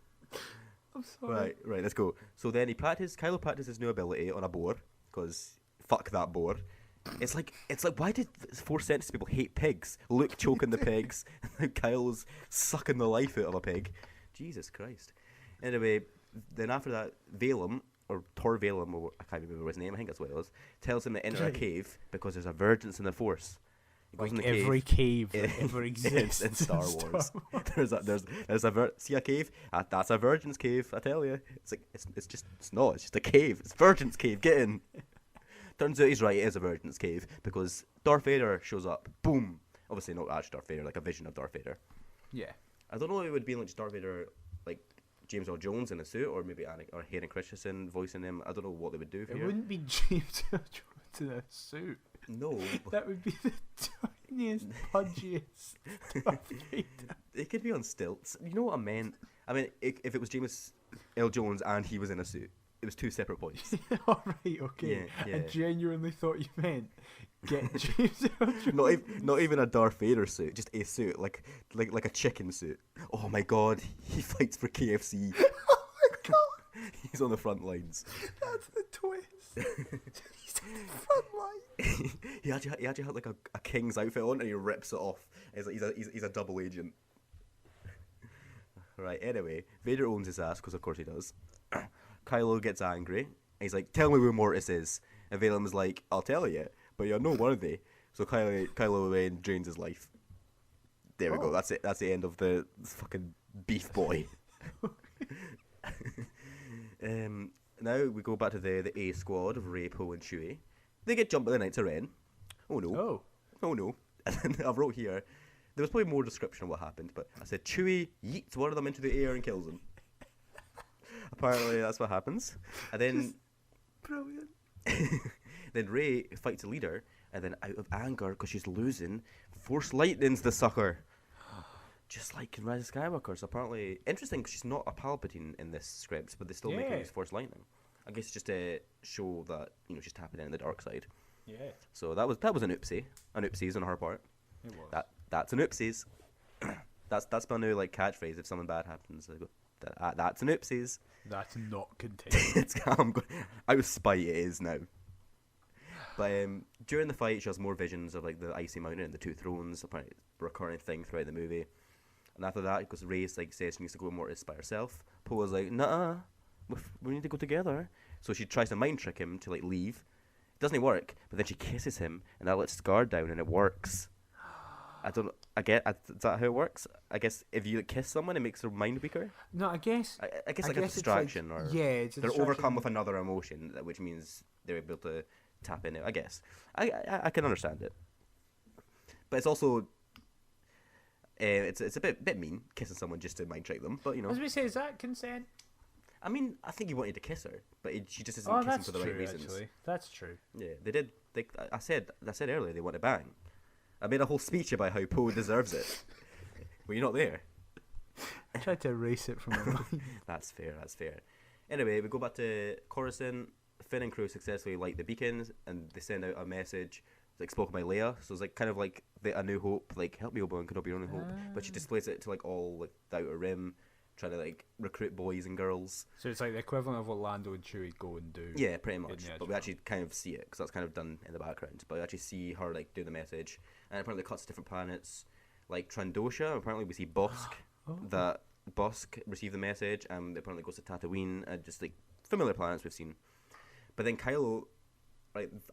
I'm sorry. Right, let's go. So then Kylo practiced his new ability on a boar, because fuck that boar. It's like why did Force Sensitive people hate pigs? Luke choking the pigs, Kylo's sucking the life out of a pig. Jesus Christ. Anyway, then after that, Valem, or Tor Valem, or I can't remember his name, I think that's what it was, tells him to enter a cave because there's a virgins in the Force. He goes like in the every cave that ever exists in Star Wars. There's a see a cave? That's a virgin's cave, I tell you. It's like it's just a cave. It's virgin's cave. Get in. Turns out he's right. It is a virgin's cave because Darth Vader shows up. Boom. Obviously not actually Darth Vader, like a vision of Darth Vader. Yeah. I don't know if it would be like Darth Vader, like James Earl Jones in a suit, or maybe or Hayden Christensen voicing him. I don't know what they would do for it. It wouldn't be James Earl Jones in a suit. No. That would be the tiniest, pudgiest Darth Vader. It could be on stilts. You know what I meant? I mean, if it was James Earl Jones and he was in a suit, it was two separate points. Alright, okay. Yeah. I genuinely thought you meant get James Earl Jones. Not even a Darth Vader suit, just a suit, like a chicken suit. Oh my god, he fights for KFC. Oh my god! He's on the front lines. That's the twist. He's on the front line. he actually had like a king's outfit on, and he rips it off. He's a double agent. Right. Anyway, Vader owns his ass because of course he does. Kylo gets angry. And he's like, "Tell me where Mortis is." And Valem is like, "I'll tell you, but you're not worthy." So Kylo then drains his life. There we go. That's it. That's the end of the fucking beef boy. Now we go back to the A squad of Rey, Poe, and Chewie. They get jumped by the Knights of Ren. Oh no. Oh no. And then I wrote here, there was probably more description of what happened, but I said Chewie yeets one of them into the air and kills him. Apparently that's what happens. And then brilliant. Then Rey fights a leader, and then out of anger because she's losing, Force Lightning's the sucker. Just like in Rise of Skywalker. So apparently interesting because she's not a Palpatine in this script, but they still make her use Force Lightning. I guess just to show that she's tapping in the dark side. Yeah. So that was an oopsies on her part. It was. That's an oopsies. that's my new catchphrase. If something bad happens, I go, that's an oopsies. That's not contained. It's out of spite. It is now. But during the fight, she has more visions of the icy mountain and the two thrones, apparently a recurring thing throughout the movie. And after that, because Rey says she needs to go Mortis by herself, Poe was like, nah, we need to go together. So she tries to mind trick him to leave. It doesn't work, but then she kisses him, and that lets his guard down, and it works. Is that how it works? I guess if you kiss someone, it makes their mind weaker. No, I guess a distraction, it's a they're overcome with another emotion, which means they're able to tap in it. I guess I can understand it, but it's also it's a bit mean kissing someone just to mind trick them. But I was going to say, is that consent? I mean, I think he wanted to kiss her, but she just isn't kissing for the right reasons. Actually. That's true. Yeah, they did. I said earlier they want to bang. I made a whole speech about how Poe deserves it. Well, you're not there. I tried to erase it from my mind. That's fair. Anyway, we go back to Coruscant. Finn and crew successfully light the beacons, and they send out a message spoken by Leia. So it's kind of A New Hope, help me, Obi-Wan Kenobi, A New Hope. But she displays it to all the Outer Rim, trying to recruit boys and girls. So it's the equivalent of what Lando and Chewie go and do. Yeah, pretty much. But we actually kind of see it, because that's kind of done in the background. But we actually see her do the message, and apparently it cuts to different planets, like Trandosha. Apparently we see Bosk. That Bosk received the message, and apparently goes to Tatooine, and just familiar planets we've seen. But then Kylo,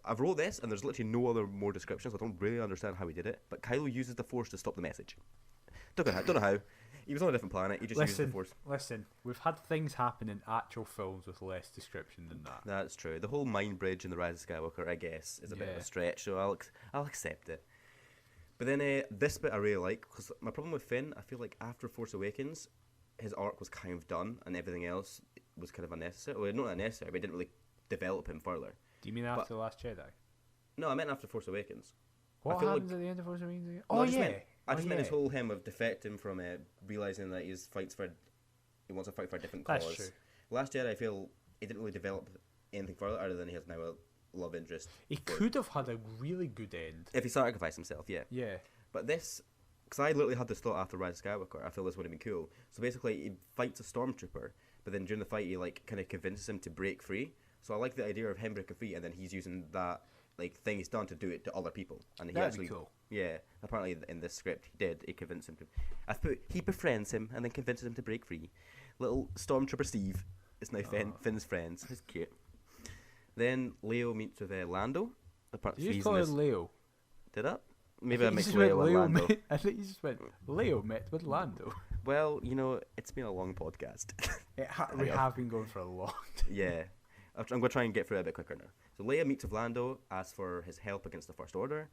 I've wrote this, and there's literally no other more descriptions. I don't really understand how he did it, but Kylo uses the Force to stop the message. Don't know how. He was on a different planet. He just used the Force. Listen, we've had things happen in actual films with less description than that. That's true. The whole mind bridge in The Rise of Skywalker, I guess, is a bit of a stretch, so I'll accept it. But then this bit I really like, because my problem with Finn, I feel like after Force Awakens, his arc was kind of done, and everything else was kind of unnecessary. Well, not unnecessary, but it didn't really develop him further. Do you mean after The Last Jedi? No, I meant after Force Awakens. What happens at the end of Force Awakens again? I just meant his whole him of defecting from realising that he wants to fight for a different cause. That's true. Last Jedi, I feel, he didn't really develop anything further other than he has now a love interest. He could have had a really good end. If he sacrificed himself, yeah. Yeah. But this, because I literally had this thought after Rise of Skywalker, I feel this would have been cool. So basically, he fights a stormtrooper, but then during the fight, he kind of convinces him to break free. So I like the idea of him breaking free, and then he's using that thing he's done to do it to other people. And That'd be cool. Yeah, apparently in this script he convinced him to. He befriends him and then convinces him to break free. Little Stormtrooper Steve is now Finn's friends. It's cute. Then Leo meets with Lando. Did you just call him Leo? Did I? Maybe I mixed Leo and Lando. I think you just went Leo met with Lando. Well, it's been a long podcast. We have been going for a long time. Yeah. I'm going to try and get through it a bit quicker now. So Leia meets with Lando, asks for his help against the First Order.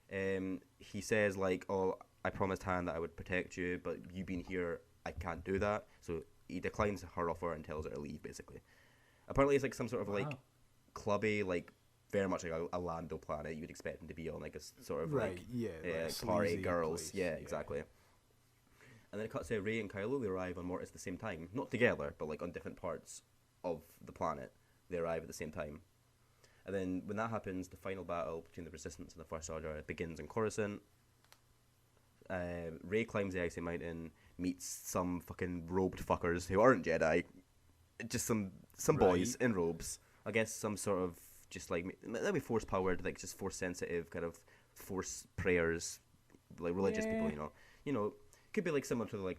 He says, oh, I promised Han that I would protect you, but you being here, I can't do that. So he declines her offer and tells her to leave, basically. Apparently it's some sort of, clubby, very much like a Lando planet. You'd expect him to be on, a sort of, party girls. Yeah, exactly. And then it cuts to Rey and Kylo. They arrive on Mortis at the same time. Not together, but, on different parts of the planet. They arrive at the same time. And then when that happens, the final battle between the Resistance and the First Order begins in Coruscant. Rey climbs the icy mountain, meets some fucking robed fuckers who aren't Jedi. Just some boys in robes. I guess some sort of they'll be force powered, just force sensitive kind of force prayers, religious people. Could be similar to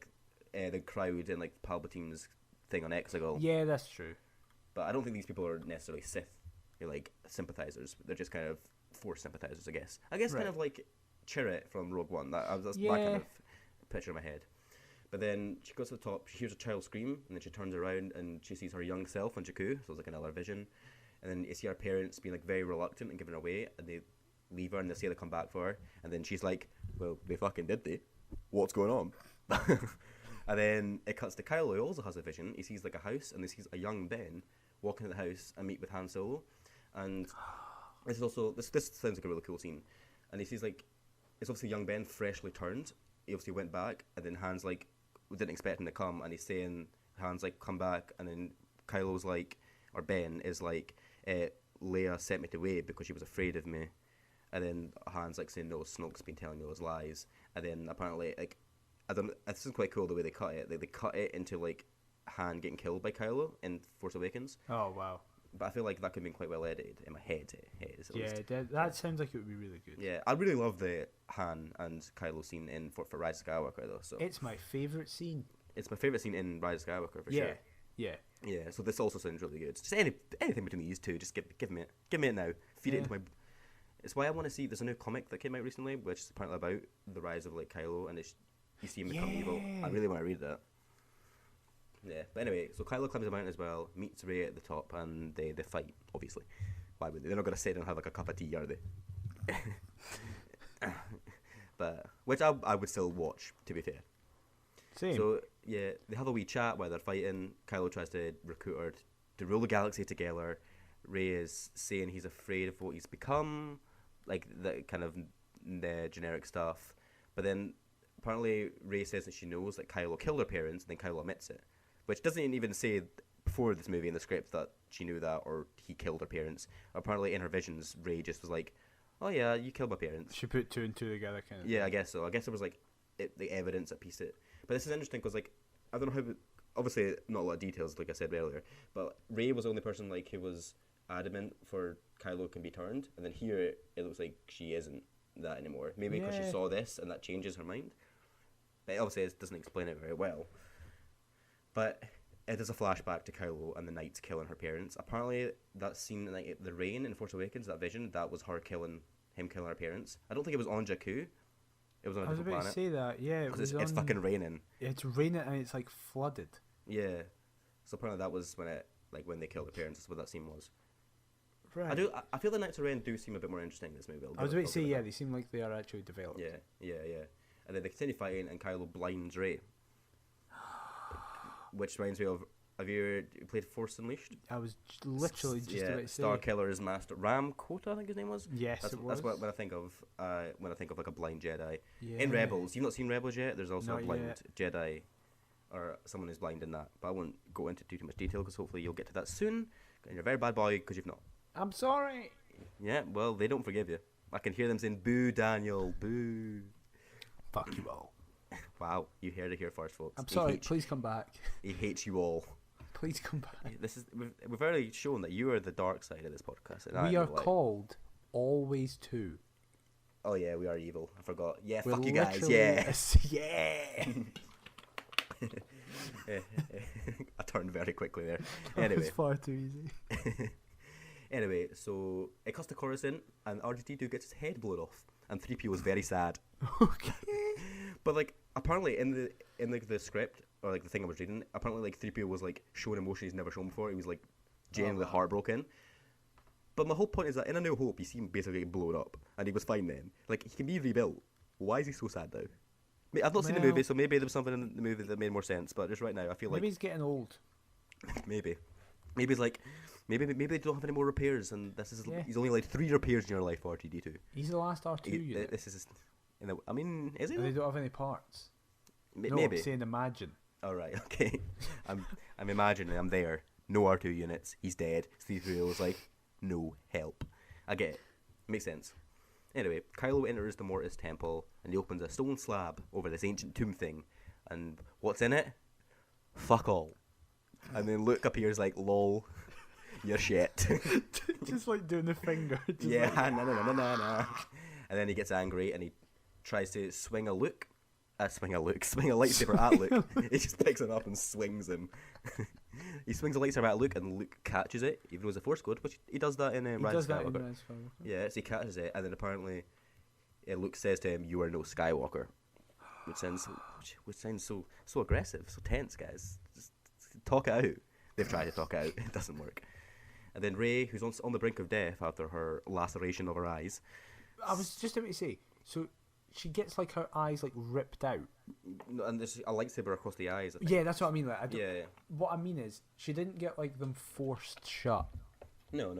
the crowd in Palpatine's thing on Exegol. Yeah, that's true. But I don't think these people are necessarily Sith. They're sympathizers. They're just kind of Force sympathizers, I guess. Kind of like Chirrut from Rogue One. That's my kind of picture in my head. But then she goes to the top. She hears a child scream, and then she turns around and she sees her young self on Jakku. So it's another vision. And then you see her parents being very reluctant and giving her away, and they leave her and they say they come back for her. And then she's like, "Well, they fucking did they? What's going on?" And then it cuts to Kylo, who also has a vision. He sees a house, and he sees a young Ben walk into the house and meet with Han Solo. And this is also this sounds like a really cool scene. And he sees it's obviously young Ben freshly turned. He obviously went back, and then Han's we didn't expect him to come, and he's saying Han's come back, and then Kylo's or Ben is like, Leia sent me away because she was afraid of me, and then Han's like saying, no, Snoke's been telling you those lies, and then apparently like, I don't. This is quite cool the way they cut it. They cut it into like Han getting killed by Kylo in Force Awakens. Oh wow. But I feel like that could have been quite well edited in my head. That sounds like it would be really good. Yeah, I really love the Han and Kylo scene in for Rise of Skywalker though. So it's my favourite scene. It's my favourite scene in Rise of Skywalker for sure. Yeah. Yeah. So this also sounds really good. Just anything between these two, just give me it now. Feed it into my. It's why I want to see. There's a new comic that came out recently, which is apparently about the rise of like Kylo, and you see him become evil. I really want to read that. Yeah, but anyway, so Kylo climbs the mountain as well, meets Rey at the top, and they fight, obviously. Why would they? They're not going to sit down and have like a cup of tea, are they? But, which I would still watch, to be fair. Same. So, yeah, they have a wee chat while they're fighting. Kylo tries to recruit her to rule the galaxy together. Rey is saying he's afraid of what he's become, like the kind of the generic stuff. But then, apparently, Rey says that she knows that Kylo killed her parents, and then Kylo admits it. Which doesn't even say before this movie in the script that she knew that or he killed her parents. Apparently in her visions, Rey just was like, oh yeah, you killed my parents. She put two and two together kind of thing. I guess so. I guess there was like the evidence that pieced it. But this is interesting because like, I don't know how, obviously not a lot of details like I said earlier, but Rey was the only person like who was adamant for Kylo can be turned. And then here it looks like she isn't that anymore. Maybe because she saw this and that changes her mind. But obviously it doesn't explain it very well. But it is a flashback to Kylo and the Knights killing her parents. Apparently, that scene, like the rain in Force Awakens, that vision, that was him killing her parents. I don't think it was on Jakku. It was on a different planet. I was about to say that, yeah. Because it's fucking raining. It's raining and it's like flooded. Yeah. So apparently that was when they killed her parents. That's what that scene was. Right. I feel the Knights of Ren do seem a bit more interesting in this movie. I was about to say, they seem like they are actually developed. Yeah. And then they continue fighting, and Kylo blinds Rey. Which reminds me of, have you played Force Unleashed? I was literally just about to say. Star Killer's master, Ram Kota, I think his name was. Yes, it was. That's what when I think of like a blind Jedi. Yeah. In Rebels, you've not seen Rebels yet. There's also not a blind yet. Jedi, or someone who's blind in that. But I won't go into too much detail because hopefully you'll get to that soon. And you're a very bad boy because you've not. I'm sorry. Yeah, well they don't forgive you. I can hear them saying, "Boo, Daniel, boo." Fuck you all. Wow, you heard it here first, folks. I'm sorry. Please come back. He hates you all. Please come back. We've already shown that you are the dark side of this podcast. And we are called Always Two. Oh yeah, we are evil. I forgot. Yeah, fuck you guys. Yeah. Yeah. I turned very quickly there. Anyway, it's far too easy. Anyway, so it cuts to Coruscant, and R2-D2 gets his head blown off, and 3PO was very sad. Okay. But like, apparently in the script or like the thing I was reading, apparently like 3PO was like showing emotion he's never shown before. He was like genuinely heartbroken. But my whole point is that in A New Hope, you see him basically get blown up, and he was fine then. Like, he can be rebuilt. Why is he so sad now? I've not seen the movie, so maybe there was something in the movie that made more sense. But just right now, I feel like maybe he's getting old. Maybe he's like, maybe they don't have any more repairs, and this is he's only like 3 repairs in your life, R2-D2. He's the last R2 unit. This is, I mean, is he? They don't have any parts. No, maybe. I'm saying imagine. All right, okay. I'm imagining I'm there. No R2 units. He's dead. C-3PO is like, no help. I get it. Makes sense. Anyway, Kylo enters the Mortis temple, and he opens a stone slab over this ancient tomb thing. And what's in it? Fuck all. And then Luke appears like, lol, you're shit. Just like doing the finger. Yeah, no. And then he gets angry and he tries to swing a lightsaber at Luke. He just picks it up and swings him. He swings a lightsaber at Luke, and Luke catches it, even though it's a Force code, which he does that in Rise of Skywalker. Yeah, so he catches it, and then apparently Luke says to him, "You are no Skywalker," which sounds so aggressive, so tense, guys. Just talk it out. They've tried to talk it out. It doesn't work. And then Rey, who's on the brink of death after her laceration of her eyes. I was just about to say, so she gets like her eyes like ripped out. And there's a lightsaber across the eyes, I think. Yeah, that's what I mean. Like, yeah. What I mean is, she didn't get like them forced shut. No.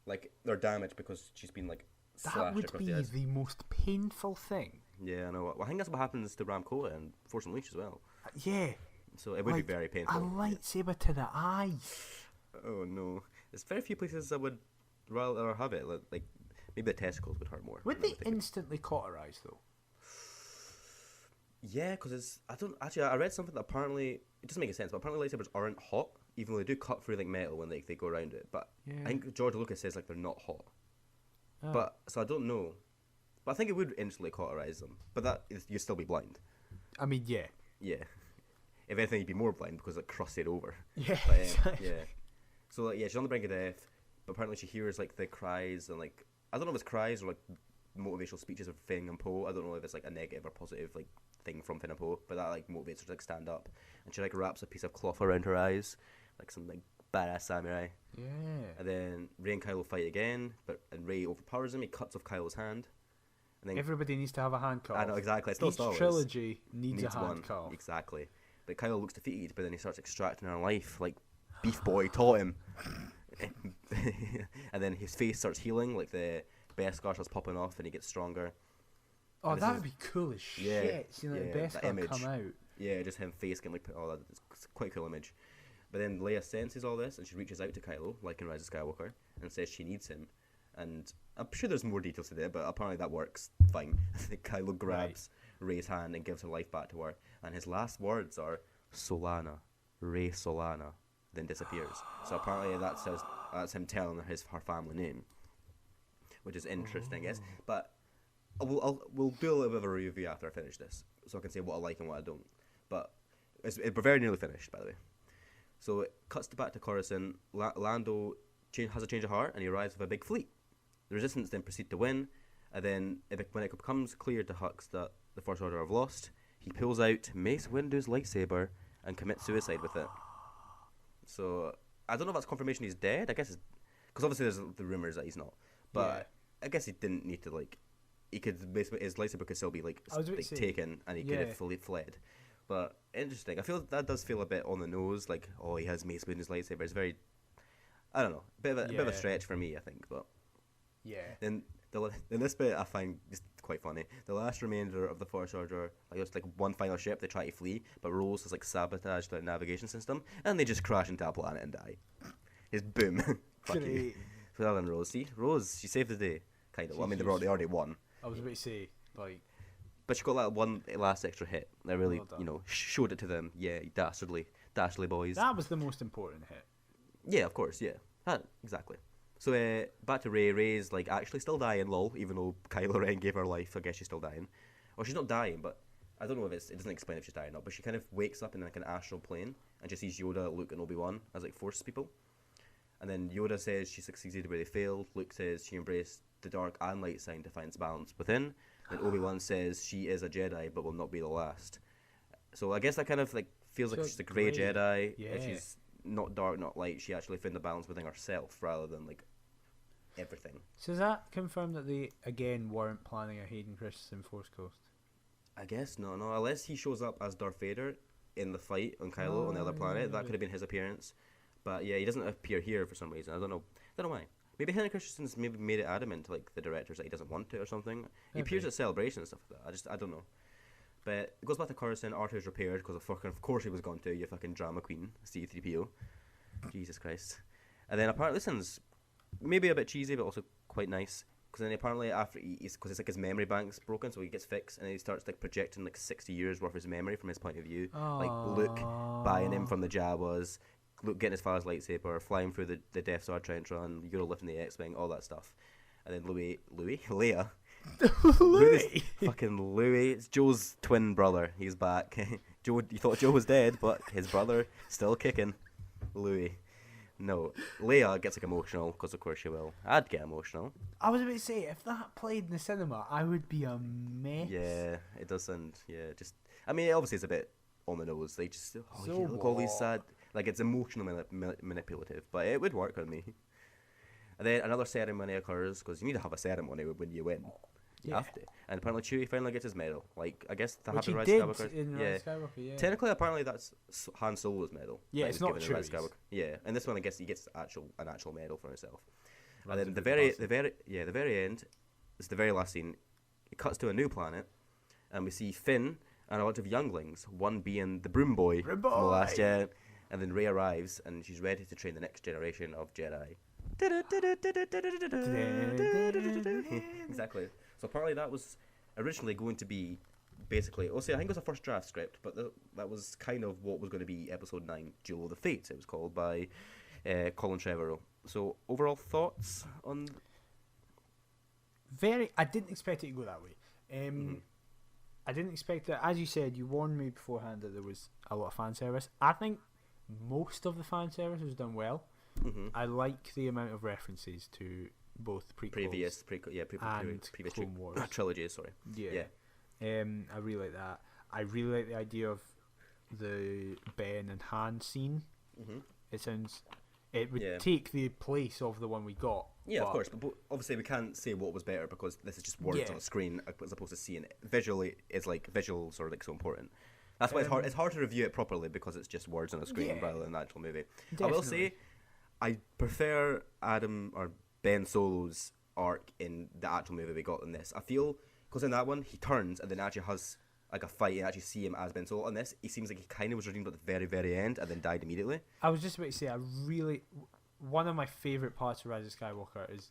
Like, they're damaged because she's been like slashed across the eyes. That would be the most painful thing. Yeah, I know. Well, I think that's what happens to Ram Kota and Force Unleashed as well. Yeah. So it would be very painful. A lightsaber to the eye. Oh no, there's very few places I would rather have it. Like maybe the testicles would hurt more. Would they instantly cauterize though? Yeah, because it's I read something that apparently it doesn't make sense, but apparently lightsabers aren't hot, even though they do cut through like metal when they go around it. But I think George Lucas says like they're not hot. Oh. But so I don't know. But I think it would instantly cauterize them. But you'd still be blind. I mean, yeah. Yeah. If anything, you'd be more blind because it crusted over. Yeah. But, yeah. So like, yeah, she's on the brink of death, but apparently she hears like the cries and like I don't know if it's cries or like motivational speeches of Finn and Poe. I don't know if it's like a negative or positive like thing from Finn and Poe, but that like motivates her to like stand up, and she like wraps a piece of cloth around her eyes, like some like badass samurai. Yeah. And then Rey and Kylo fight again, and Rey overpowers him. He cuts off Kylo's hand. And then everybody needs to have a hand cut off. I know exactly. It's still Star Wars. Each trilogy needs a hand cut off. Exactly. But Kylo looks defeated, but then he starts extracting her life, like Beef Boy taught him. And then his face starts healing, like the Beskar starts popping off, and he gets stronger. Oh, that would be cool as shit. See, like the Beskar come out. Yeah, just him face getting like, oh, that's quite a cool image. But then Leia senses all this, and she reaches out to Kylo, like in Rise of Skywalker, and says she needs him. And I'm sure there's more details to it, but apparently that works fine. Kylo grabs Rey's hand and gives her life back to her, and his last words are Solana, Rey Solana, then disappears. So apparently that's him telling her family name, which is interesting, I guess. But we'll do a little bit of a review after I finish this, so I can say what I like and what I don't. But we're very nearly finished, by the way. So it cuts back to Coruscant. Lando has a change of heart, and he arrives with a big fleet. The Resistance then proceed to win, and then when it becomes clear to Hux that the First Order have lost, he pulls out Mace Windu's lightsaber and commits suicide with it. So I don't know if that's confirmation he's dead. I guess because obviously there's the rumors that he's not. But I guess he didn't need to he could basically his lightsaber could still be taken, and he could have fully fled. But interesting. I feel that does feel a bit on the nose. Like, oh, he has Mace Windu's lightsaber. It's very, I don't know, a bit of a stretch for me, I think. But yeah. Then this bit I find just quite funny. The last remainder of the Force Order, it's like one final ship. They try to flee, but Rose has sabotaged the navigation system, and they just crash into a planet and die. It's boom. Fuck you. Well done, Rose. See, Rose, she saved the day. Kind of. I mean, they already won. I was about to say, like. But she got that one last extra hit. That really, showed it to them. Yeah, dastardly boys. That was the most important hit. Yeah, of course. Yeah, exactly. So back to Rey. Rey's actually still dying, lol. Even though Kylo Ren gave her life, I guess she's still dying. Or she's not dying, but I don't know if it doesn't explain if she's dying or not. But she kind of wakes up in an astral plane and just sees Yoda, Luke, and Obi-Wan as Force people. And then Yoda says she succeeded where they failed. Luke says she embraced the dark and light side to find balance within. And Obi-Wan says she is a Jedi but will not be the last. So I guess that kind of feels like she's a grey Jedi. Yeah. If she's not dark, not light, she actually found the balance within herself rather than everything. So does that confirm that they again weren't planning a Hayden Christensen Force Ghost? I guess no. Unless he shows up as Darth Vader in the fight on Kylo on the other planet, that could have been his appearance. But yeah, he doesn't appear here for some reason. I don't know why. Maybe Hayden Christensen's made it adamant to the directors that he doesn't want to or something. He appears at Celebration and stuff like that. I don't know. But it goes back to Coruscant. Arthur's repaired because of course he was going to. You fucking drama queen, C-3PO. Jesus Christ. And then apparently this one's maybe a bit cheesy, but also quite nice. Because then apparently after because it's his memory bank's broken, so he gets fixed, and he starts projecting 60 years worth of his memory from his point of view. Aww. Luke buying him from the Jawas, Luke getting his father's lightsaber, flying through the Death Star trench run, Yoda lifting the X-Wing, all that stuff. And then Leia. Louis. Fucking Louis. It's Joe's twin brother. He's back. You thought Joe was dead, but his brother still kicking. Louis. No, Leia gets emotional because of course she will. I'd get emotional. I was about to say, if that played in the cinema, I would be a mess. Yeah, it does sound. Yeah, just. I mean, obviously it's a bit on the nose. They just look all these sad. It's emotional manipulative, but it would work on me. And then another ceremony occurs because you need to have a ceremony when you win. You have to. And apparently Chewie finally gets his medal. I guess the Happy Rise Skywalker. Rise Skywalker, yeah. Technically, apparently that's Han Solo's medal. Yeah, it's not Chewie's. Yeah, and this one I guess he gets an actual medal for himself. And then the very end is the very last scene. It cuts to a new planet, and we see Finn and a bunch of younglings. One being the Broom Boy from the last Jedi. And then Rey arrives, and she's ready to train the next generation of Jedi. Exactly. So apparently that was originally going to be basically, I think it was a first draft script, but that was kind of what was going to be Episode 9, Duel of the Fates. It was called by Colin Trevorrow. So overall thoughts on? I didn't expect it to go that way. I didn't expect that. As you said, you warned me beforehand that there was a lot of fan service. I think most of the fan service was done well. I like the amount of references to both previous Clone Wars trilogies. Sorry. Yeah. I really like that. I really like the idea of the Ben and Han scene. It would take the place of the one we got. Yeah, of course, but obviously we can't say what was better because this is just words on a screen as opposed to seeing it visually. It's like visuals are like so important. That's why it's hard to review it properly because it's just words on a screen rather than an actual movie. Definitely. I will say, I prefer Ben Solo's arc in the actual movie we got in this. I feel because in that one he turns and then actually has like a fight and actually see him as Ben Solo. On this, he seems like he kind of was redeemed at the very, very end and then died immediately. I was just about to say, one of my favourite parts of Rise of Skywalker is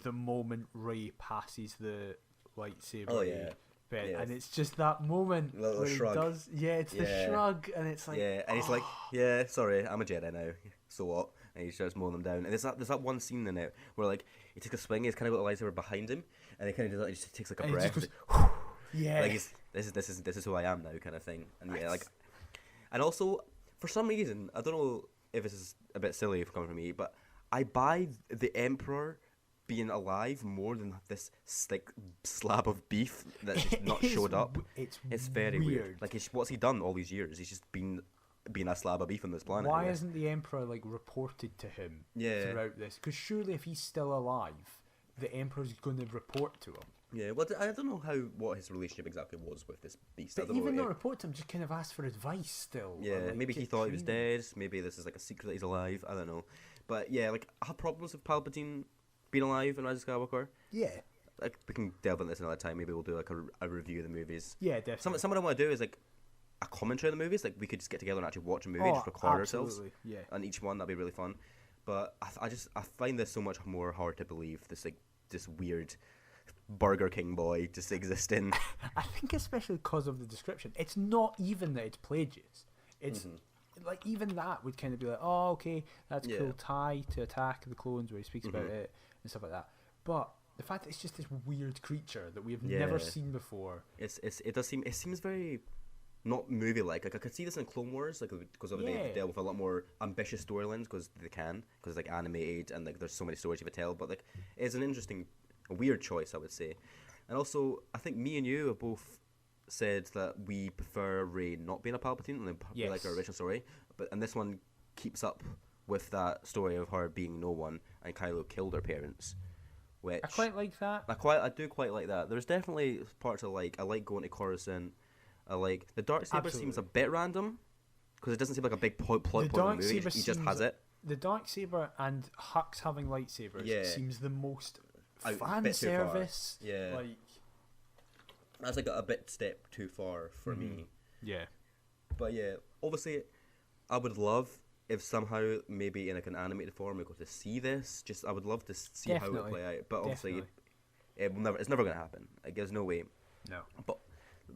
the moment Rey passes the lightsaber. Oh yeah. Ben, and it's just that moment where shrug. He does. Yeah, it's the shrug, and it's like and he's like, yeah, sorry, I'm a Jedi now. So what? And he starts mowing them down. And there's that one scene in it where like he takes a swing, he's kind of got the lightsaber behind him, and he kind of does that. He just takes like a breath. Just goes, yeah, like this is who I am now, kind of thing. And and also for some reason I don't know if this is a bit silly if coming from me, but I buy the Emperor being alive more than this like slab of beef that's just not showed up. It's very weird. Like what's he done all these years? He's just been a slab of beef on this planet. Why isn't the Emperor like reported to him throughout this? Because surely if he's still alive, the Emperor's going to report to him. Yeah, well, I don't know what his relationship exactly was with this beast. But even not report to him, just kind of ask for advice still. Yeah, like, maybe he thought he was dead. Maybe this is like a secret that he's alive. I don't know. But yeah, like I have problems with Palpatine being alive in Rise of Skywalker. Yeah. Like we can delve into this another time. Maybe we'll do like a review of the movies. Yeah, definitely. Something I want to do is like a commentary on the movies. Like we could just get together and actually watch a movie, just record ourselves. Yeah. And each one, that'd be really fun. But I find this so much more hard to believe. This weird Burger King boy just existing. I think especially because of the description. It's not even that it's plagiaries. It's like even that would kind of be like, oh, okay, that's cool. tie to Attack of the Clones where he speaks about it and stuff like that. But the fact that it's just this weird creature that we have never seen before. It seems very not movie like. I could see this in Clone Wars, like because they deal with a lot more ambitious storylines because it's like animated and like there's so many stories you could tell. But like it's an interesting, a weird choice, I would say. And also, I think me and you have both said that we prefer Rey not being a Palpatine and we like our original story. And this one keeps up with that story of her being no one and Kylo killed her parents. Which I quite like that. I do quite like that. There's definitely parts I like. I like going to Coruscant. I like the Darksaber seems a bit random because it doesn't seem like a big plot point in the movie. He just has it. The Darksaber and Hux having lightsabers seems the most fan service. Yeah, like that's like a bit step too far for me. Yeah, but yeah, obviously, I would love if somehow maybe in like an animated form we got to see this. I would love to see how it would play out. But obviously, it's never gonna happen. Like there's no way. No. But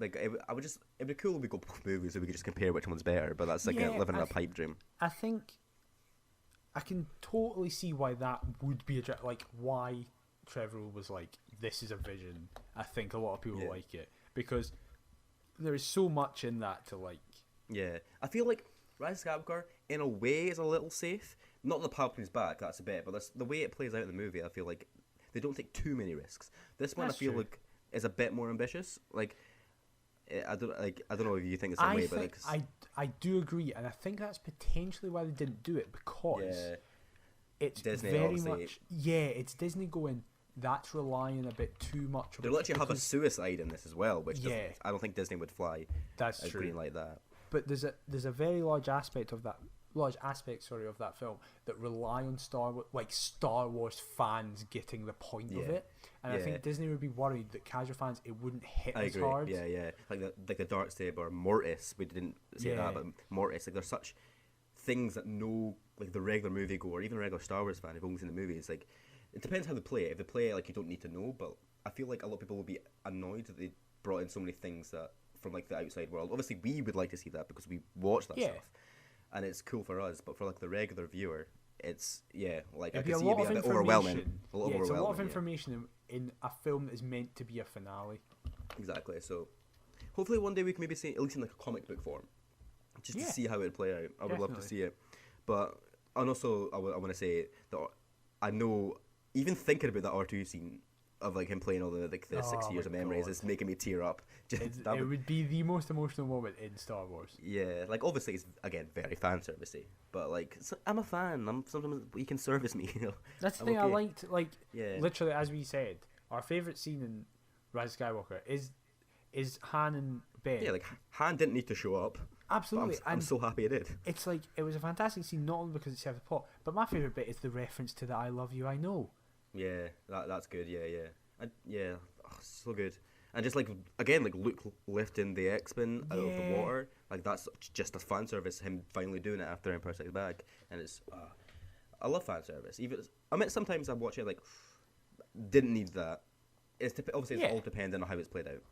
like it'd be cool if we go both movies so we could just compare which one's better. But that's like living in a pipe dream. I think I can totally see why that would be like why Trevorrow was like, this is a vision. I think a lot of people like it because there is so much in that to like. Yeah, I feel like Rise of Skywalker in a way is a little safe. Not the Palpatine's back, that's a bit, but that's the way it plays out in the movie. I feel like they don't take too many risks. This one, I feel like, is a bit more ambitious. Like, I don't know if you think the same way, but I do agree, and I think that's potentially why they didn't do it because it's Disney, very obviously. much it's Disney going. That's relying a bit too much. They literally have a suicide in this as well, which I don't think Disney would fly. That's true. Green like that. But there's a very large aspect of that film that rely on Star Wars fans getting the point of it, and I think Disney would be worried that casual fans it wouldn't hit as hard. Yeah, like the Darksaber, Mortis. We didn't say that, but Mortis. Like they're such things that no like the regular moviegoer or even a regular Star Wars fan who've only seen the movies, like it depends how they play it. If they play it like you don't need to know, but I feel like a lot of people will be annoyed that they brought in so many things that from like the outside world. Obviously, we would like to see that because we watch that stuff, and it's cool for us. But for like the regular viewer, it's like I can see it be a bit overwhelming. A lot of information in a film that is meant to be a finale. Exactly. So hopefully one day we can maybe see it, at least in like a comic book form, just to see how it would play out. I would love to see it. But and also I want to say that I know even thinking about that R2 scene of like him playing all the 6 years of memories is making me tear up. It would be the most emotional moment in Star Wars. Yeah, like obviously it's again very fan servicey, but like I'm a fan. Sometimes you can service me. You know? That's the thing I liked. Like literally, as we said, our favorite scene in Rise of Skywalker is Han and Ben. Yeah, like Han didn't need to show up. Absolutely, I'm so happy it did. It's like it was a fantastic scene, not only because it served the plot, but my favorite bit is the reference to the "I love you, I know." Yeah, that's good. Yeah, so good. And just like again, like Luke lifting the X-Men out of the water, like that's just a fan service. Him finally doing it after Empire Strikes Back, and it's I love fan service. Even sometimes I watch it like didn't need that. Obviously it's all dependent on how it's played out.